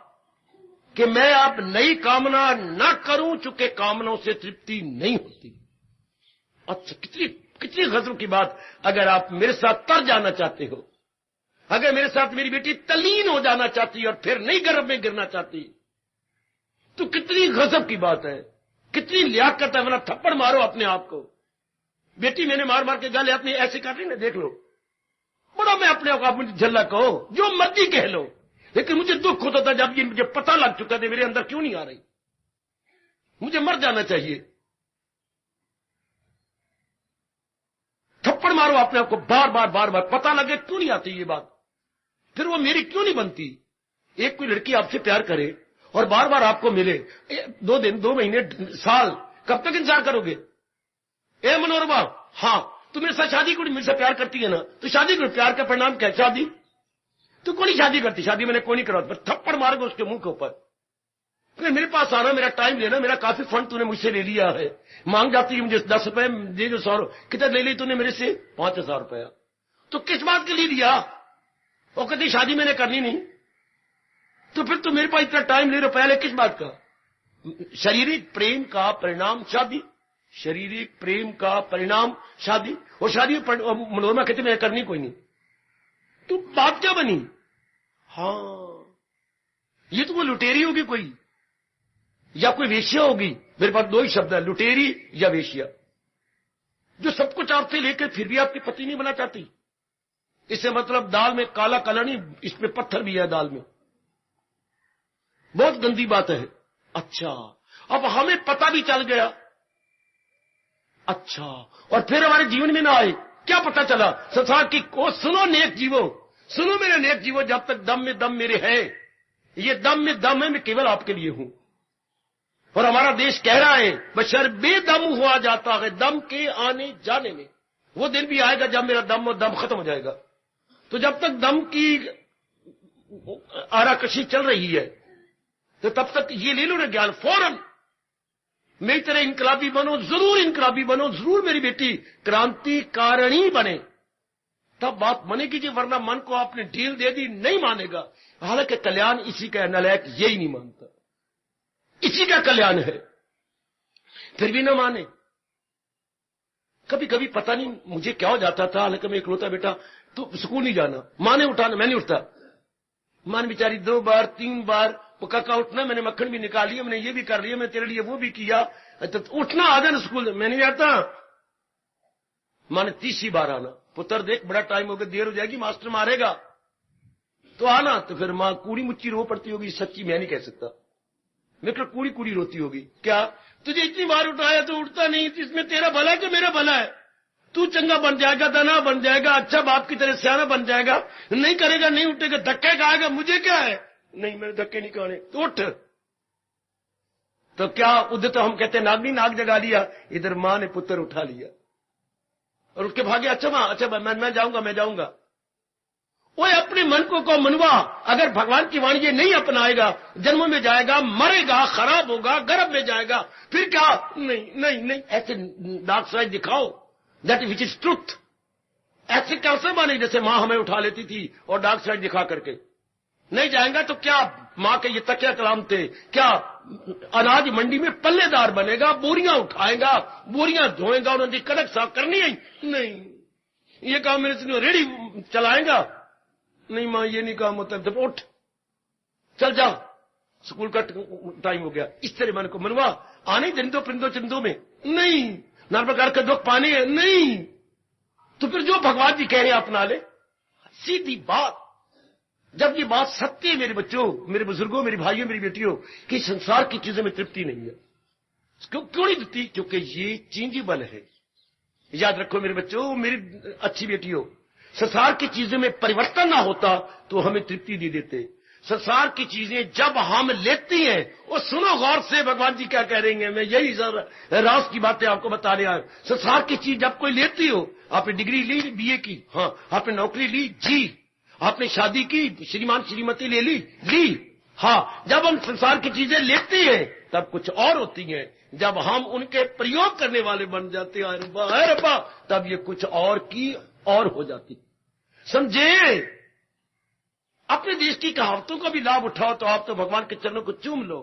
कि मैं अब नई कामना न करूं, चूंकि कामनाओं से तृप्ति नहीं होती। अच्छा, कितनी गजब की बात। अगर आप मेरे साथ तर जाना चाहते हो, अगर मेरे साथ मेरी बेटी तल्लीन हो जाना चाहती और फिर नहीं गर्भ में गिरना चाहती, तो कितनी गजब की बात है, कितनी लियाकत है। वरना थप्पड़ मारो अपने आप को। बेटी मैंने मार मार के गाले अपनी ऐसे कर रही ना, देख लो, बड़ा मैं अपने आप मुझे झल्ला कहो, जो मर्जी कह लो, लेकिन मुझे दुख होता था जब ये मुझे पता लग चुका था मेरे अंदर क्यों नहीं आ रही। मुझे मर जाना चाहिए। थप्पड़ मारो अपने आप को बार बार, पता लगे क्यों नहीं आती ये बात, फिर वो मेरी क्यों नहीं बनती। एक कोई लड़की आपसे प्यार करे और बार बार आपको मिले, 2 दिन 2 महीने साल, कब तक इंतजार करोगे? ए मनोरमा, हां, तू मेरे साथ शादी को मेरे से प्यार करती है ना, तो शादी करो। प्यार का परिणाम क्या? शादी। तू कौन शादी करती? शादी मैंने कोई नहीं करवा, पर थप्पड़ मारोगे उसके मुंह के ऊपर। मेरे पास आना, मेरा टाइम लेना, मेरा काफी फंड तूने मुझसे ले लिया है। मांग जाती है मुझे 10 रुपए दे दो, 100 कितना ले ली तूने मेरे से? 5000 रुपया। तो किस बात के लिए लिया? वो कहती शादी मैंने करनी नहीं। तो फिर तो मेरे पास इतना टाइम ले रहे हो, पहले किस बात का? शारीरिक प्रेम का परिणाम शादी, शारीरिक प्रेम का परिणाम शादी। और शादी मनोरमा कहती मैं करनी कोई नहीं। तो बात क्या बनी? हाँ, ये तो वो लुटेरी होगी कोई, या कोई वेश्या होगी। मेरे पास दो ही शब्द है, लुटेरी या वेश्या, जो सब कुछ आपसे लेकर फिर भी आपकी पति नहीं बना चाहती। इससे मतलब दाल में काला काला नहीं, इसमें पत्थर भी है दाल में। बहुत गंदी बात है। अच्छा, अब हमें पता भी चल गया। अच्छा, और फिर हमारे जीवन में ना आए, क्या पता चला? संसार की को सुनो नेक जीवो, सुनो मेरे नेक जीवो, जब तक दम में दम मेरे है, ये दम में दम है, मैं केवल आपके लिए हूं। और हमारा देश कह रहा है बशर बेदम हुआ जाता है दम के आने जाने में। वो दिन भी आएगा जब मेरा दम और दम खत्म हो जाएगा। तो जब तक दम की आराकशी चल रही है, तो तब तक ये ले लो ना ज्ञान फौरन। मेरी तरह इनकलाबी बनो, जरूर इनकलाबी बनो, जरूर मेरी बेटी क्रांतिकारिणी बने, तब बात बनेगी जी। वरना मन को आपने ढील दे दी, नहीं मानेगा। हालांकि कल्याण इसी का नलायक यही नहीं मानता, इसी का कल्याण है, फिर भी न माने। कभी कभी पता नहीं मुझे क्या हो जाता था, हालांकि मैं इकलौता बेटा, तो स्कूल नहीं जाना, मां ने उठाना, मैं नहीं उठता। मां बेचारी 2 बार 3 बार काका उठना, मैंने मक्खन भी निकाल लिया, मैंने ये भी कर लिया, मैं तेरे लिए वो भी किया, तो उठना आ जाना स्कूल, मैं नहीं आता। मां ने 30 बार आना, पुत्र देख बड़ा टाइम हो गया, देर हो जाएगी, मास्टर मारेगा, तो आना। तो फिर मां कूड़ी मुच्ची रो पड़ती होगी, सच्ची मैं नहीं कह सकता, मैं तो कूड़ी कूड़ी रोती होगी। क्या तुझे इतनी बार उठाया तो उठता नहीं, इसमें तेरा भला है कि मेरा भला है? तू चंगा बन जाएगा, दाना बन जाएगा, अच्छा बाप की तरह सियाना बन जाएगा, नहीं करेगा, नहीं उठेगा, धक्के खाएगा, मुझे क्या है? नहीं, मेरे धक्के नहीं खाने, तो उठ। तो क्या उधर तो हम कहते हैं नागनी नाग जगा लिया, इधर मां ने पुत्र उठा लिया और उठ के भागे। अच्छा मां, अच्छा मैं जाऊंगा, मैं जाऊंगा। वो अपने मन को मनवा, अगर भगवान की वाणी ये नहीं अपनाएगा, जन्म में जाएगा, मरेगा, खराब होगा, गर्भ में जाएगा, फिर क्या? नहीं नहीं नहीं, ऐसे डार्क साइड दिखाओ, दैट विच इज ट्रुथ। ऐसे कैसे माने जैसे मां हमें उठा लेती थी और डार्क साइड दिखा करके? नहीं जाएगा तो क्या मां के ये तकिया कलाम थे, क्या अनाज मंडी में पल्लेदार बनेगा, बोरियां उठाएगा, बोरियां धोएगा, उन्होंने कड़क साफ करनी है? नहीं, ये काम मेरे से रेडी चलाएगा? नहीं मां, ये नहीं काम होता। जब उठ, चल जा, स्कूल का टाइम हो गया। इस तरह मन को मनवा, आने जंदो परिंदो चंदो में नहीं, नाना प्रकार का दुख पाने है नहीं, तो फिर जो भगवान जी कह रहे हैं अपना ले। सीधी बात। जब ये बात सत्य है मेरे बच्चों, मेरे बुजुर्गों, मेरी भाइयों, मेरी बेटियों, कि संसार की चीजों में तृप्ति नहीं है। क्यों नहीं तृप्ति? क्योंकि ये चेंजेबल है। याद रखो मेरे बच्चों, मेरी अच्छी बेटियों, संसार की चीजों में परिवर्तन ना होता तो हमें तृप्ति नहीं देते। संसार की चीजें जब हम लेती हैं, वो सुनो गौर से भगवान जी क्या कह रहे हैं, मैं यही राज की बातें आपको बता रहा हूं। संसार की चीज जब कोई लेती हो, आपने डिग्री ली बीए की, हाँ, आपने नौकरी ली जी, आपने शादी की, श्रीमान श्रीमती ले ली, हाँ, जब हम संसार की चीजें लेती हैं तब कुछ और होती हैं, जब हम उनके प्रयोग करने वाले बन जाते हैं रब्बा, तब ये कुछ और की और हो जाती। समझे? अपने देश की कहावतों का भी लाभ उठाओ तो आप तो भगवान के चरणों को चूम लो।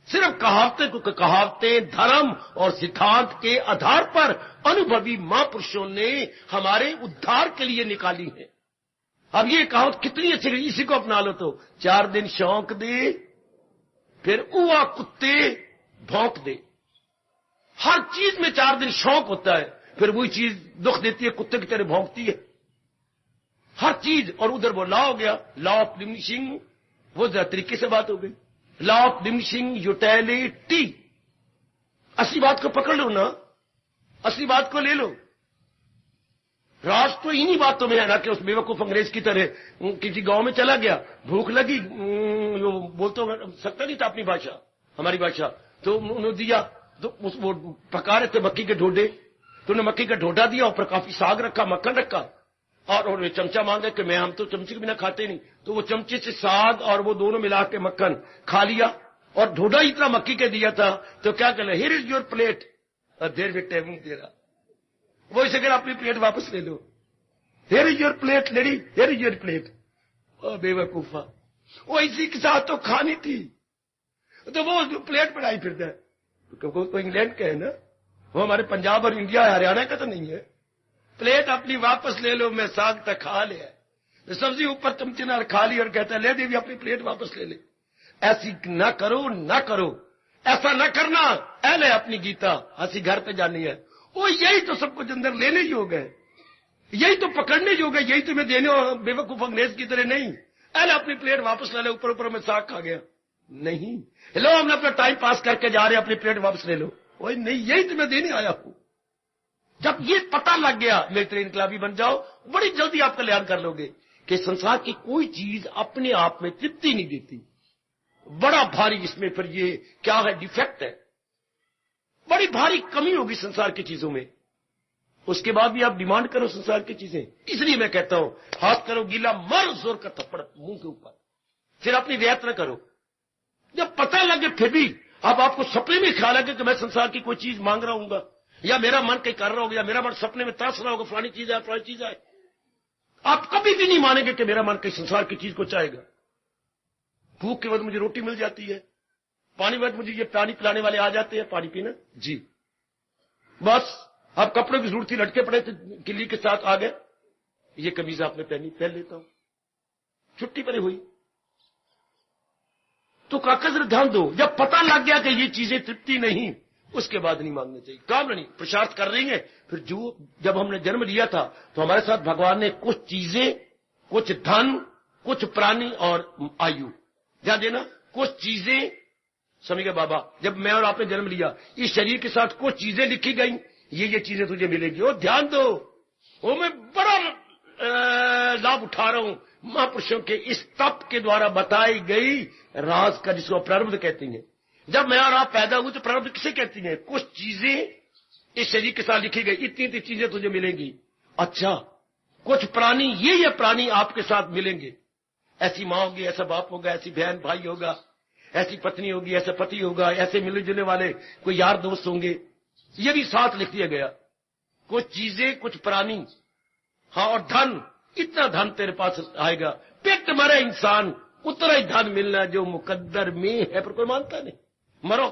सिर्फ कहावतें धर्म और सिद्धांत के आधार पर अनुभवी महापुरुषों ने हमारे उद्धार के लिए निकाली है। अब ये कहावत कितनी अच्छी, इसी को अपना लो तो 4 दिन शौक दे, फिर उआ कुत्ते भौंक दे। हर चीज में 4 दिन शौक होता है, फिर वही चीज दुख देती है, कुत्ते की तरह भौंकती है हर चीज। और उधर वो लॉ हो गया, लॉ ऑफ डिमिनिशिंग, वो जरा तरीके से बात हो गई, लॉ ऑफ डिमिनिशिंग यूटिलिटी। असली बात को पकड़ लो ना, असली बात को ले लो। राज तो इन्हीं बातों में है ना, कि उस बेवकूफ अंग्रेज की तरह किसी गांव में चला गया, भूख लगी, वो बोलते सकता नहीं था अपनी भाषा, हमारी भाषा, तो उन्होंने दिया, तो वो पका रहे थे मक्की के ढोडे, तो उन्होंने मक्की का ढोडा दिया, ऊपर काफी साग रखा, मक्खन रखा, और उन्होंने चमचा मांगा कि हम तो चमचे के बिना खाते नहीं, तो वो चमचे से साग और वो दोनों मिला के मक्खन खा लिया, और ढोडा इतना मक्की के दिया था, तो क्या कहना, हियर इज योर प्लेट, देर में टेबल तेरा, वो इसे अगर अपनी प्लेट वापस ले लो, here is your plate lady, here is your plate. ओ बेवकूफा, वो इसी के साथ तो खानी थी, तो वो प्लेट बनाई फिरता है, तो इंग्लैंड का है ना, वो हमारे पंजाब और इंडिया हरियाणा का तो नहीं है। प्लेट अपनी वापस ले लो, मैं साग तक खा लिया। सब्जी ऊपर चमचे ना खा ली और कहता है ले देवी अपनी प्लेट वापस ले ले। ऐसी ना करो, ना करो, ऐसा ना करना। ऐले अपनी गीता हंसी घर पे जानी है। वो यही तो सब कुछ अंदर लेने योग है, यही तो पकड़ने योग है, यही तुम्हें देने हो बेवकूफ अंग्रेज की तरह नहीं। ऐले अपनी प्लेट वापस ले ले, ऊपर ऊपर में साग खा गया नहीं। लो हमने अपना टाइम पास करके जा रहे हैं, अपनी प्लेट वापस ले लो। वही नहीं, यही तुम्हें देने आया हूं। जब ये पता लग गया मिलिट्री इनकलाबी बन जाओ, बड़ी जल्दी आप कल्याण कर लोगे कि संसार की कोई चीज अपने आप में तृप्ति नहीं देती। बड़ा भारी इसमें फिर ये क्या है, डिफेक्ट है, बड़ी भारी कमी होगी संसार की चीजों में। उसके बाद भी आप डिमांड करो संसार की चीजें। इसलिए मैं कहता हूं हाथ करो गीला, मर जोर का थप्पड़ मुंह के ऊपर, फिर अपनी रियायत न करो। जब पता लगे फिर भी अब आपको सपने में ख्याल है कि मैं संसार की कोई चीज मांग रहा हूंगा, या मेरा मन कहीं कर रहा होगा, या मेरा मन सपने में तरस रहा होगा फलानी चीज है फलानी चीज है, आप कभी भी नहीं मानेंगे कि मेरा मन कहीं संसार की चीज को चाहेगा। भूख के वक्त मुझे रोटी मिल जाती है, पानी वक्त मुझे ये पानी पिलाने वाले आ जाते हैं, पानी पीना जी, बस अब कपड़े की जरूरत थी, लटके पड़े थे किल्ली के साथ आ गए, ये कमीज आपने पहनी पहन लेता हूं, छुट्टी पर हुई। तो काका जरा ध्यान दो, जब पता लग गया कि ये चीजें तृप्ति नहीं, उसके बाद नहीं मांगने चाहिए। काम नहीं, पुरुषार्थ कर रही है। फिर जो जब हमने जन्म लिया था तो हमारे साथ भगवान ने कुछ चीजें, कुछ धन, कुछ प्राणी और आयु ध्यान देना, कुछ चीजें समझ गए बाबा। जब मैं और आपने जन्म लिया, इस शरीर के साथ कुछ चीजें लिखी गई, ये चीजें तुझे मिलेगी। और ध्यान दो, वो मैं बड़ा लाभ उठा रहा हूं महापुरुषों के इस तप के द्वारा बताई गई राज का, जिसको प्रारब्ध कहती हैं। जब मैं और आप पैदा हुए तो प्रारब्ध किसे कहती हैं? कुछ चीजें इस शरीर के साथ लिखी गई, इतनी इतनी चीजें तुझे मिलेंगी। अच्छा, कुछ प्राणी, ये प्राणी आपके साथ मिलेंगे, ऐसी मां होगी, ऐसा बाप होगा, ऐसी बहन भाई होगा, ऐसी पत्नी होगी, ऐसा पति होगा, ऐसे मिलने जुलने वाले कोई यार दोस्त होंगे, ये भी साथ लिख दिया गया। कुछ चीजें, कुछ प्राणी, हाँ, और धन, इतना धन तेरे पास आएगा, पेट मरे इंसान उतना ही धन मिलना जो मुकद्दर में है, पर कोई मानता नहीं। मरो,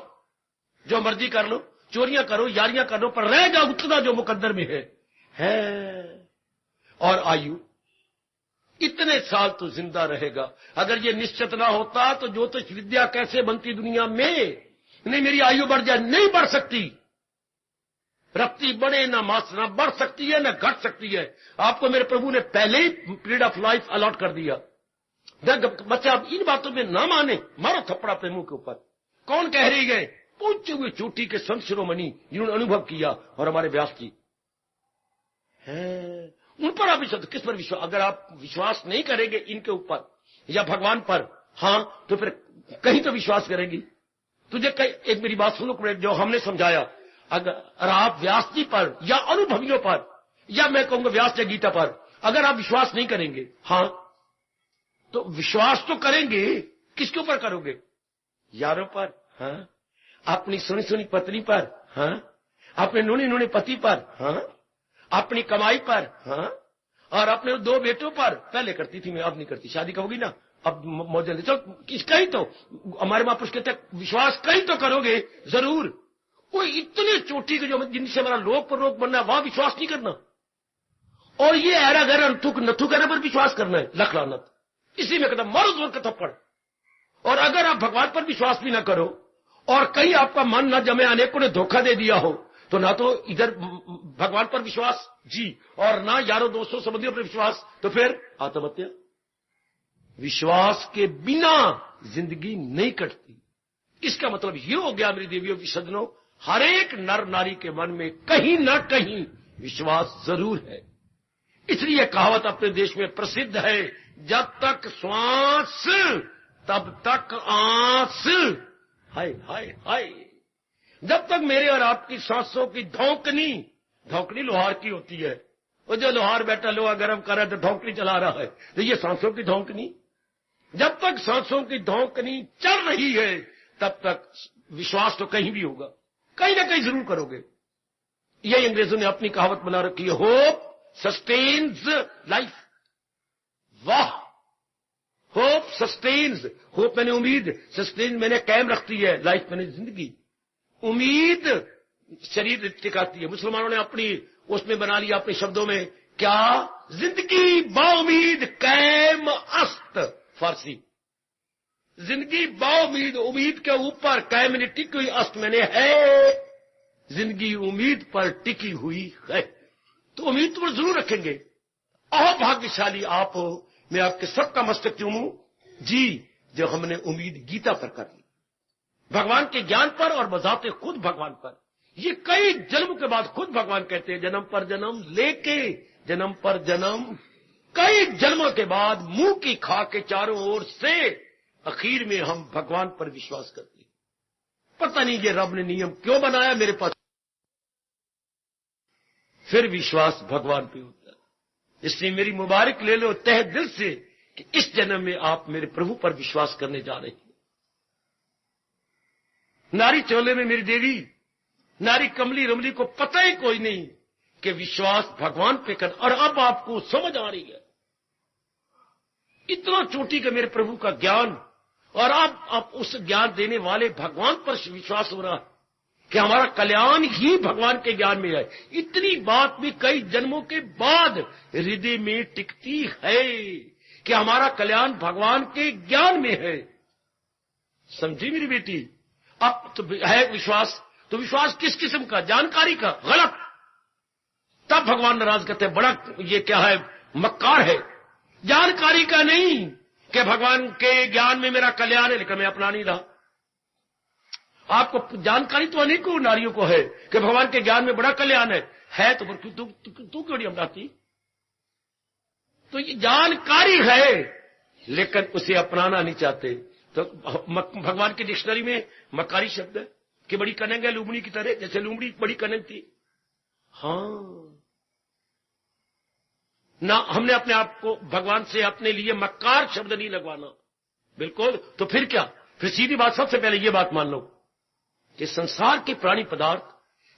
जो मर्जी कर लो, चोरियां करो, यारियां करो, पर रहेगा उतना जो मुकद्दर में है। और आयु, इतने साल तो जिंदा रहेगा। अगर ये निश्चित ना होता तो ज्योतिष विद्या कैसे बनती दुनिया में? नहीं, मेरी आयु बढ़ जाए, नहीं बढ़ सकती। रफ्ती बढ़े ना मास, ना बढ़ सकती है ना घट सकती है। आपको मेरे प्रभु ने पहले ही पीरियड ऑफ लाइफ अलॉट कर दिया। बच्चा आप इन बातों में ना माने, मारो थप्पड़ अपने मुंह के ऊपर। कौन कह रही गए? पूछे हुए चोटी के संत शिरोमणि जिन्होंने अनुभव किया, और हमारे व्यास जी हैं, उन पर आप किस पर विश्वास? अगर आप विश्वास नहीं करेंगे इनके ऊपर या भगवान पर, हाँ, तो फिर कहीं तो विश्वास करेंगी। तुझे एक मेरी बात सुनो, जो हमने समझाया, अगर आप व्यास जी पर या अनुभवियों पर, या मैं कहूंगा व्यास या गीता पर, अगर आप विश्वास नहीं करेंगे, हाँ, तो विश्वास तो करेंगे, किसके ऊपर करोगे? यारों पर, हाँ, अपनी सुनी सुनी पत्नी पर, हाँ, अपने नूनी नूनी पति पर, हाँ, अपनी कमाई पर, हाँ, और अपने 2 बेटों पर। पहले करती थी मैं, अब नहीं करती, शादी का होगी ना, अब मौजूद। चलो कहीं तो हमारे महापुरुष कहते हैं विश्वास कहीं तो करोगे जरूर। वो इतने चोटी के जो जिनसे हमारा लोक पर लोक बनना है, वहां विश्वास नहीं करना, और ये ऐरा गैर नथुक नथु कहने पर विश्वास करना है, लख लानत। इसी में कहता मारो जोर का थप्पड़। और अगर आप भगवान पर विश्वास भी ना करो, और कहीं आपका मन न जमे, अनेकों ने धोखा दे दिया हो, तो ना तो इधर भगवान पर विश्वास जी, और ना यारों दोस्तों संबंधियों पर विश्वास, तो फिर आत्महत्या। विश्वास के बिना जिंदगी नहीं कटती। इसका मतलब ये हो गया मेरी देवियों की सज्जनों, हर एक नर नारी के मन में कहीं ना कहीं विश्वास जरूर है। इसलिए कहावत अपने देश में प्रसिद्ध है, जब तक श्वास तब तक आस। हाय हाय हाय, जब तक मेरे और आपकी सांसों की धौंकनी, धौंकनी लोहार की होती है, वो जो लोहार बैठा लोहा गर्म कर रहा है तो धौंकनी चला रहा है, तो ये सांसों की धौंकनी, जब तक सांसों की धौंकनी चल रही है तब तक विश्वास तो कहीं भी होगा, कहीं ना कहीं जरूर करोगे। यही अंग्रेजों ने अपनी कहावत बना रखी है, होप सस्टेन्स लाइफ। वाह, होप सस्टेन्स, होप मैंने उम्मीद, सस्टेन मैंने कायम रखती है, लाइफ मैंने जिंदगी। उम्मीद शरीर टिकाती है। मुसलमानों ने अपनी उसमें बना लिया अपने शब्दों में क्या जिंदगी बाउमीद कैम अस्त, फारसी। जिंदगी बाउमीद, उम्मीद के ऊपर, कैम ने टिकी हुई, अस्त मैंने है, जिंदगी उम्मीद पर टिकी हुई है। तो उम्मीद तो जरूर रखेंगे। अहो भाग्यशाली आप हो, मैं आपके सबका मस्तक चूमूं जी, जो हमने उम्मीद गीता पर कर ली, भगवान के ज्ञान पर और बजाते खुद भगवान पर। ये कई जन्म के बाद खुद भगवान कहते हैं, जन्म पर जन्म लेके, जन्म पर जन्म, कई जन्मों के बाद मुंह की खा के चारों ओर से आखिर में हम भगवान पर विश्वास करते हैं। पता नहीं ये रब ने नियम क्यों बनाया मेरे पास, फिर विश्वास भगवान पे होता है। इसलिए मेरी मुबारक ले लो तहे दिल से कि इस जन्म में आप मेरे प्रभु पर विश्वास करने जा रहे हैं। नारी चोले में मेरी देवी, नारी कमली रमली को पता ही कोई नहीं कि विश्वास भगवान पे कर, और अब आपको समझ आ रही है इतना चोटी का मेरे प्रभु का ज्ञान, और अब उस ज्ञान देने वाले भगवान पर विश्वास हो रहा है कि हमारा कल्याण ही भगवान के ज्ञान में है। इतनी बात भी कई जन्मों के बाद हृदय में टिकती है कि हमारा कल्याण भगवान के ज्ञान में है। समझी मेरी बेटी? अब तो है विश्वास, तो विश्वास किस किस्म का? जानकारी का? गलत। तब भगवान नाराज करते हैं, बड़ा ये क्या है, मक्कार है। जानकारी का नहीं कि भगवान के ज्ञान में मेरा कल्याण है, लेकिन मैं अपना नहीं रहा। आपको जानकारी तो अनेकों नारियों को है कि भगवान के ज्ञान में बड़ा कल्याण है तो तू क्यों नहीं अपनाती? तो ये जानकारी है लेकिन उसे अपनाना नहीं चाहते। तो भगवान की डिक्शनरी में मकारी शब्द है कि बड़ी कनंग है लुमड़ी की तरह, जैसे लुमड़ी बड़ी कनंग थी। हाँ ना, हमने अपने आप को भगवान से अपने लिए मक्कार शब्द नहीं लगवाना, बिल्कुल। तो फिर क्या? फिर सीधी बात, सबसे पहले ये बात मान लो कि संसार के प्राणी पदार्थ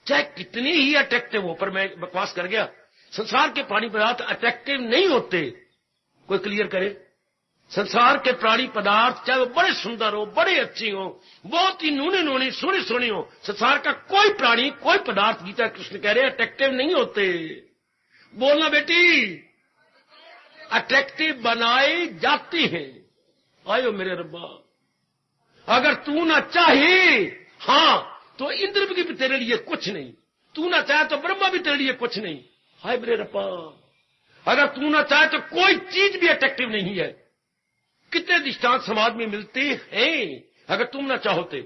चाहे कितने ही अट्रैक्टिव हो, पर मैं बकवास कर गया, संसार के प्राणी पदार्थ अट्रैक्टिव नहीं होते। कोई क्लियर करे? संसार के प्राणी पदार्थ चाहे वो बड़े सुंदर हो, बड़े अच्छे हो, बहुत ही नूने नूने सोने सोने हो, संसार का कोई प्राणी कोई पदार्थ, गीता कृष्ण कह रहे हैं, अट्रैक्टिव नहीं होते। बोलना बेटी, अट्रैक्टिव बनाए जाते हैं। आयो मेरे रब्बा, अगर तू ना चाहे, हां, तो इंद्र भी तेरे लिए कुछ नहीं, तू ना चाहे तो ब्रह्मा भी तेरे लिए कुछ नहीं। हाय मेरे रब्बा, अगर तू ना चाहे तो कोई चीज भी अट्रैक्टिव नहीं है। कितने दृष्टांत समाज में मिलते हैं, अगर तुम ना चाहोते।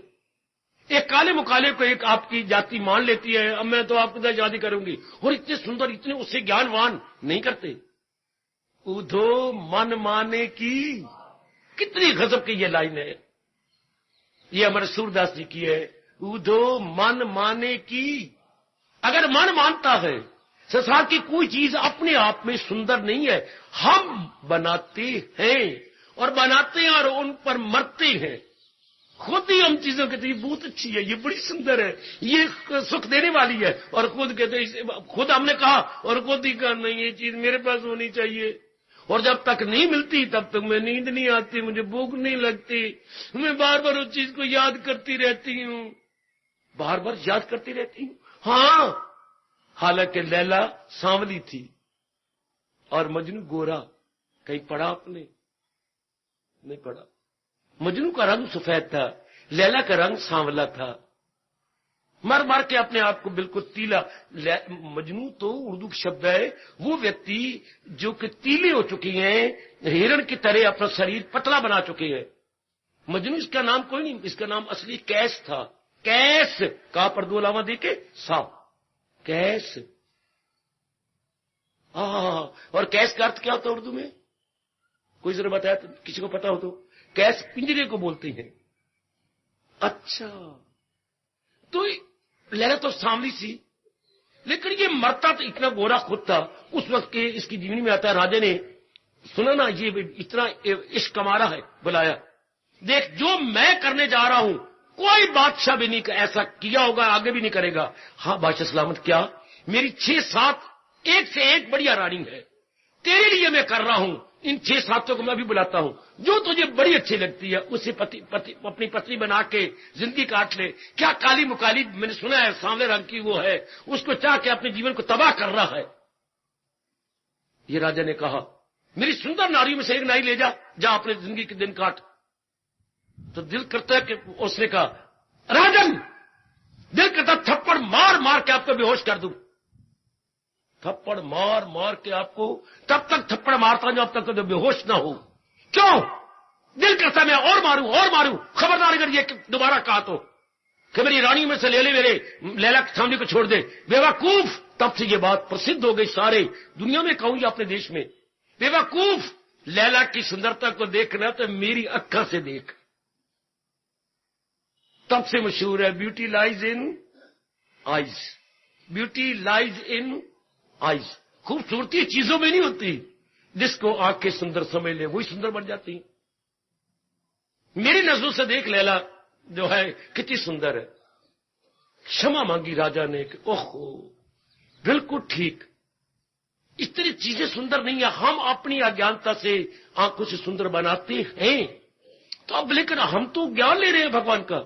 एक काले मुकाले को एक आपकी जाति मान लेती है, अब मैं तो आपको शादी करूंगी, और इतने सुंदर, इतने उससे ज्ञानवान नहीं करते। उधो मन माने की, कितनी गजब की ये लाइन है, ये हमारे सूरदास जी की है। उधो मन माने की, अगर मन मानता है संसार की कोई चीज अपने आप में सुंदर नहीं है, हम बनाते हैं और बनाते हैं और उन पर मरते हैं। खुद ही हम चीजों कहते हैं ये बहुत अच्छी है, ये बड़ी सुंदर है, ये सुख देने वाली है, और खुद कहते हैं, खुद हमने कहा और खुद ही कहा नहीं ये चीज मेरे पास होनी चाहिए, और जब तक नहीं मिलती तब तक मैं नींद नहीं आती, मुझे भूख नहीं लगती, मैं बार बार उस चीज को याद करती रहती हूं, बार बार याद करती रहती हूं। हाँ, हालांकि लैला सांवली थी और मजनू गोरा। कहीं पढ़ा आपने? नहीं पढ़ा। मजनू का रंग सफेद था, लैला का रंग सांवला था। मर मर के अपने आप को बिल्कुल तीला, मजनू तो उर्दू शब्द है, वो व्यक्ति जो कि तीले हो चुकी हैं, हिरण की तरह अपना शरीर पतला बना चुके हैं। मजनू इसका नाम कोई नहीं, इसका नाम असली कैस था। कैस का पर दो लावा देके साफ कैस। और कैस का अर्थ क्या होता है उर्दू में? कोई जरा बताया तो, किसी को पता हो तो? कैस पिंजरे को बोलते हैं। अच्छा, तो लहरा तो सांवली सी, लेकिन ये मरता तो इतना गोरा खुद था। उस वक्त के इसकी जीवनी में आता है, राजा ने सुना ना ये इतना इश्क कमारा है, बुलाया, देख जो मैं करने जा रहा हूं कोई बादशाह भी नहीं ऐसा किया होगा, आगे भी नहीं करेगा। हाँ बादशाह सलामत, क्या मेरी 6-7 एक से एक बढ़िया रानी है, तेरे लिए मैं कर रहा हूं, इन 6-7 को मैं भी बुलाता हूं, जो तुझे बड़ी अच्छी लगती है उसे अपनी पत्नी बना के जिंदगी काट ले। क्या काली मुकाली, मैंने सुना है सांवले रंग की वो है, उसको चाह के अपने जीवन को तबाह कर रहा है। ये राजा ने कहा, मेरी सुंदर नारियों में से एक नारी ले जा, जा अपने जिंदगी के दिन काट। तो दिल करता है कि उसने कहा, राजन, दिल करता थप्पड़ मार मार के आपको बेहोश कर दूं, थप्पड़ मार मार के आपको तब तक थप्पड़ मारता हूं जब तक तो बेहोश ना हो। क्यों? दिल करता मैं और मारूं, खबरदार अगर ये दोबारा कहा तो कि मेरी रानी में से ले ले, मेरे लैला के सामने को छोड़ दे, बेवकूफ। तब से ये बात प्रसिद्ध हो गई सारे दुनिया में, कहूं या अपने देश में, बेवकूफ, लैला की सुंदरता को देखना तो मेरी अक्खा से देख। तब से मशहूर है, beauty lies in eyes, beauty lies in eyes. खूबसूरती चीजों में नहीं होती, जिसको आंखें सुंदर समझ ले वही सुंदर बन जाती। मेरी नजरों से देख लैला जो है कितनी सुंदर है। क्षमा मांगी राजा ने कि ओहो, बिल्कुल ठीक, इतनी चीजें सुंदर नहीं है, हम अपनी अज्ञानता से आंखों से सुंदर बनाते हैं। तो अब लेकिन हम तो ज्ञान ले रहे हैं भगवान का,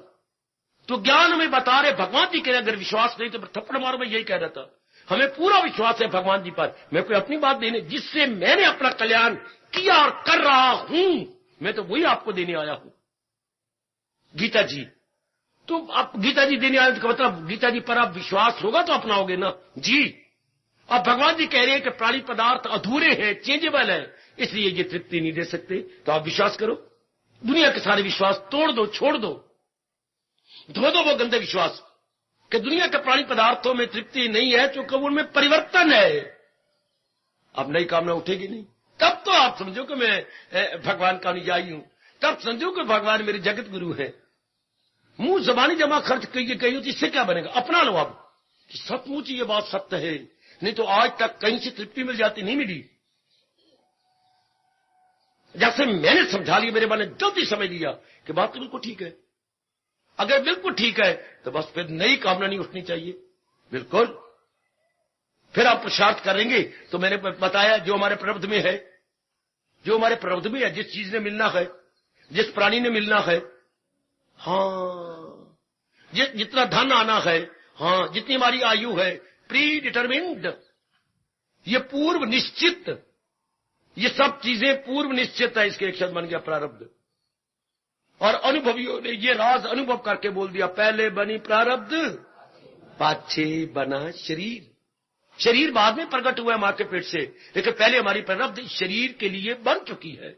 तो ज्ञान हमें बता रहे, भगवान जी कह रहे अगर विश्वास नहीं तो थप्पड़ मारो। मैं यही कह रहा था, हमें पूरा विश्वास है भगवान जी पर। मैं कोई अपनी बात देने, जिससे मैंने अपना कल्याण किया और कर रहा हूं, मैं तो वही आपको देने आया हूं। गीता जी, तो आप गीता जी देने आए तो मतलब गीता जी पर आप विश्वास होगा तो अपनाओगे ना जी। अब भगवान जी कह रहे हैं कि प्राणी पदार्थ अधूरे हैं, चेंजेबल है, इसलिए ये तृप्ति नहीं दे सकते, तो आप विश्वास करो। दुनिया के सारे विश्वास तोड़ दो, छोड़ दो, धो दो वो गंदे विश्वास कि दुनिया के प्राणी पदार्थों में तृप्ति नहीं है, क्योंकि उनमें परिवर्तन है। अब नई कामना उठेगी नहीं, तब तो आप समझो कि मैं भगवान का अनुयायी हूं, तब समझो कि भगवान मेरे जगत गुरु है। मुंह जबानी जमा खर्च कही तो इससे क्या बनेगा? अपना लो अब कि सचमुच ये बात सत्य है, नहीं तो आज तक कहीं से तृप्ति मिल जाती, नहीं मिली। जैसे मैंने समझा लिया, मेरे मन ने जल्दी समझ लिया कि बात तो बिल्कुल ठीक है। अगर बिल्कुल ठीक है तो बस फिर नई कामना नहीं उठनी चाहिए, बिल्कुल। फिर आप पुरुषार्थ करेंगे तो मैंने बताया जो हमारे प्रारब्ध में है, जो हमारे प्रारब्ध में है, जिस चीज ने मिलना है, जिस प्राणी ने मिलना है, हाँ, जितना धन आना है, हाँ, जितनी हमारी आयु है, प्री डिटरमिन्ड, ये पूर्व निश्चित, ये सब चीजें पूर्व निश्चित है। इसके एक शब्द बन गया प्रारब्ध। और अनुभवियों ने ये राज अनुभव करके बोल दिया, पहले बनी प्रारब्ध, पाछे बना शरीर। शरीर बाद में प्रकट हुआ है मां के पेट से, लेकिन पहले हमारी प्रारब्ध शरीर के लिए बन चुकी है।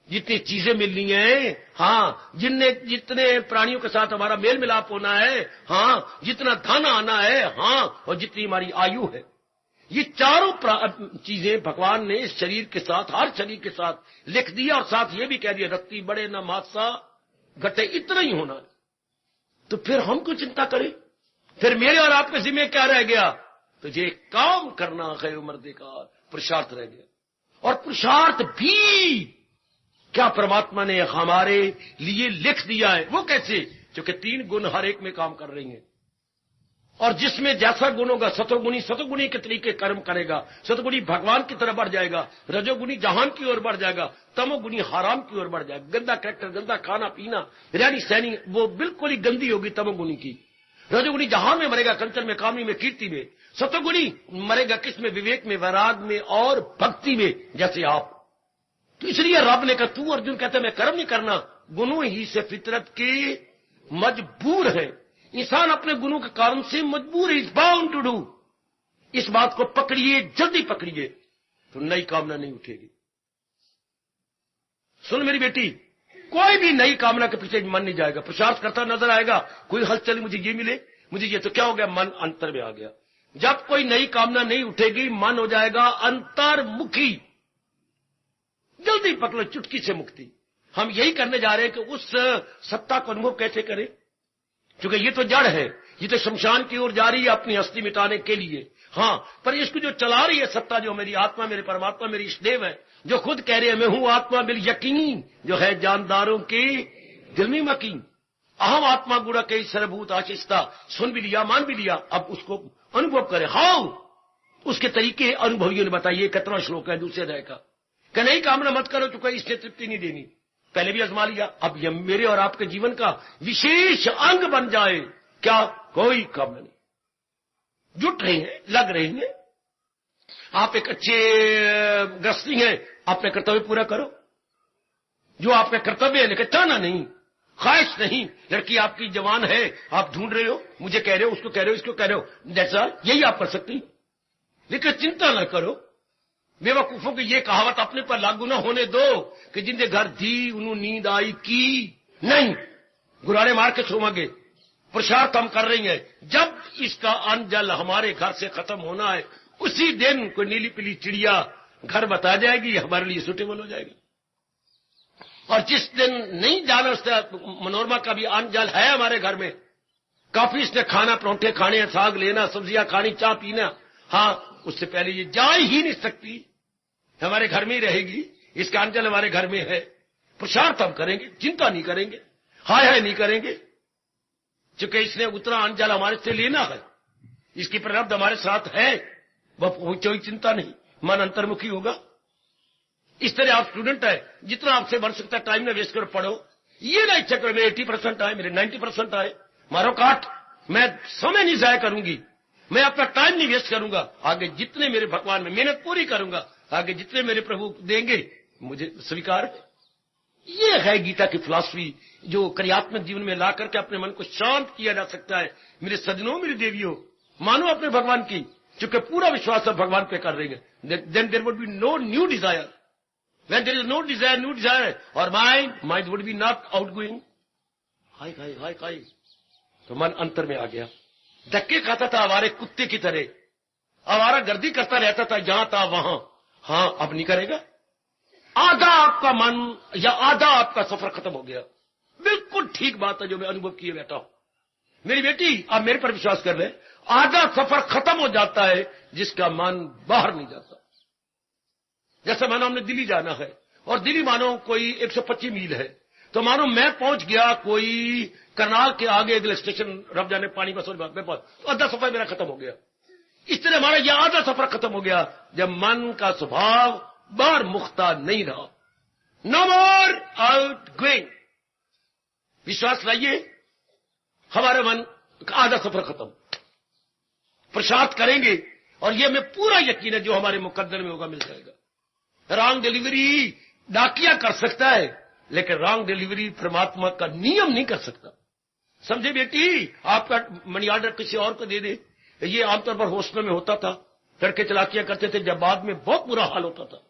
जितनी चीजें मिलनी है, हाँ, जितने प्राणियों के साथ हमारा मेल मिलाप होना है, हाँ, जितना धन आना है, हाँ, और जितनी हमारी आयु है, ये चारों चीजें भगवान ने इस शरीर के साथ, हर शरीर के साथ लिख दिया। और साथ ये भी कह दिया, रत्ती बड़े न मासा घटे, इतना ही होना है। तो फिर हम क्यों चिंता करें? फिर मेरे और आपके जिम्मे क्या रह गया? तो ये काम करना है उम्र का पुरुषार्थ रह गया। और पुरुषार्थ भी क्या परमात्मा ने हमारे लिए लिख दिया है। वो कैसे? क्योंकि 3 गुण हर एक में काम कर रही हैं, और जिसमें जैसा गुण होगा, सतोगुणी के तरीके कर्म करेगा, सतोगुणी भगवान की तरफ बढ़ जाएगा, रजोगुणी जहान की ओर बढ़ जाएगा, तमोगुणी हराम की ओर बढ़ जाएगा। गंदा कैरेक्टर, गंदा खाना पीना, रहनी सहनी वो बिल्कुल ही गंदी होगी तमोगुणी की। रजोगुणी जहान में मरेगा, कंचन में, कामनी में, कीर्ति में। सतोगुणी मरेगा किस में? विवेक में, वैराग में और भक्ति में, जैसे आप। तो इसलिए रब ने कहा, तू अर्जुन कहते मैं कर्म नहीं करना, गुणों ही से फितरत के मजबूर है। इंसान अपने गुणों के कारण से मजबूर है, इज बाउंड टू डू। इस बात को पकड़िए, जल्दी पकड़िए, तो नई कामना नहीं उठेगी। सुन मेरी बेटी, कोई भी नई कामना के पीछे मन नहीं जाएगा। पुरुषार्थ करता नजर आएगा, कोई हलचल, मुझे ये मिले, मुझे ये, तो क्या हो गया? मन अंतर में आ गया। जब कोई नई कामना नहीं उठेगी, मन हो जाएगा अंतर्मुखी। जल्दी पकड़ो, चुटकी से मुक्ति। हम यही करने जा रहे हैं कि उस सत्ता को अनुभव कैसे करें, क्योंकि ये तो जड़ है, ये तो शमशान की ओर जा रही है अपनी हस्ती मिटाने के लिए। हाँ, पर इसको जो चला रही है सत्ता, जो मेरी आत्मा, मेरे परमात्मा, मेरी इष्टदेव है, जो खुद कह रहे हैं मैं हूं आत्मा बिल यकीन, जो है जानदारों के दिल में मकीन। अहम आत्मा गुड़ा के सर्वभूत आशिष्टा, सुन भी लिया, मान भी लिया, अब उसको अनुभव करें। हाउ उसके तरीके अनुभवियों ने बताइए। 11वां श्लोक है दूसरे अध्याय का, कि नहीं कामना मत करो, चूंकि इससे तृप्ति नहीं देनी। पहले भी आजमा लिया, अब यह मेरे और आपके जीवन का विशेष अंग बन जाए। क्या? कोई कामना नहीं। जुट रहे हैं, लग रहे हैं, आप एक अच्छे गृहस्थी हैं, अपने कर्तव्य पूरा करो, जो आपका कर्तव्य है, लेकिन चाहना नहीं, ख्वाहिश नहीं। लड़की आपकी जवान है, आप ढूंढ रहे हो, मुझे कह रहे हो, उसको कह रहे हो, इसको कह रहे हो, दैट्स ऑल, यही आप कर सकती, लेकिन चिंता न करो। बेवकूफों की ये कहावत अपने पर लागू ना होने दो कि जिनके घर दी उन्होंने नींद आई की नहीं, गुरारे मार के सोवांगे। पुरुषार्थ हम कर रही हैं, जब इसका अन्न जल हमारे घर से खत्म होना है, उसी दिन कोई नीली पीली चिड़िया घर बता जाएगी, हमारे लिए सुटेबल हो जाएगी। और जिस दिन नहीं जाना, उससे मनोरमा का भी अन्न जल है हमारे घर में, काफी इसने खाना, परोंठे खाने, साग लेना, सब्जियां खानी, चाय पीना, हाँ, उससे पहले ये जा ही नहीं सकती, हमारे घर में ही रहेगी, इसका अन्न जल हमारे घर में है। पुरुषार्थ हम करेंगे, चिंता नहीं करेंगे, हाय हाय नहीं करेंगे, क्योंकि इसने उतना अन्न जल हमारे से लेना है, इसकी प्रारब्ध हमारे साथ है, वह कोई चिंता नहीं, मन अंतर्मुखी होगा। इस तरह आप स्टूडेंट है, जितना आपसे बढ़ सकता है टाइम ना वेस्ट करो, पढ़ो, ये ना इच्छा करो मेरे 80% आए, मेरे 90% आए, मारो काट, मैं समय नहीं जाया करूंगी, मैं अपना टाइम नहीं वेस्ट करूंगा, आगे जितने मेरे भगवान में मेहनत पूरी करूंगा, आगे जितने मेरे प्रभु देंगे मुझे स्वीकार है। ये है गीता की फिलॉसफी, जो क्रियात्मक जीवन में ला करके अपने मन को शांत किया जा सकता है। मेरे सजनों, मेरी देवियों, मानो अपने भगवान की, चूंकि पूरा विश्वास आप भगवान पे कर रहे हैं, then there would be no new desire. When there is no desire, new desire, or mind would be not outgoing. हाय, तो मन अंतर में आ गया, धक्के खाता था हमारे कुत्ते की तरह, आवारा गर्दी करता रहता था, जहां था वहां, हाँ, अब नहीं करेगा। आधा आपका मन या आधा आपका सफर खत्म हो गया। बिल्कुल ठीक बात है जो मैं अनुभव किए बैठा हूं। मेरी बेटी, आप मेरे पर विश्वास कर ले, आधा सफर खत्म हो जाता है जिसका मन बाहर नहीं जाता। जैसे मानो हमने दिल्ली जाना है, और दिल्ली मानो कोई 125 मील है, तो मानो मैं पहुंच गया कोई करनाल के आगे अगले स्टेशन रब जाने पानी बस में पहुंच, तो आधा सफर मेरा खत्म हो गया। इस तरह हमारा यह आधा सफर खत्म हो गया जब मन का स्वभाव बाहर मुख्ता नहीं रहा। No more out going. विश्वास लाइए, हमारे मन का आधा सफर खत्म, प्रसाद करेंगे, और यह हमें पूरा यकीन है जो हमारे मुकद्दर में होगा मिल जाएगा। रॉन्ग डिलीवरी डाकिया कर सकता है, लेकिन रॉन्ग डिलीवरी परमात्मा का नियम नहीं कर सकता। समझे बेटी, आपका मनी ऑर्डर किसी और को दे दे, ये आमतौर पर हॉस्टलों में होता था, लड़के चलाकियां करते थे, जब बाद में बहुत बुरा हाल होता था।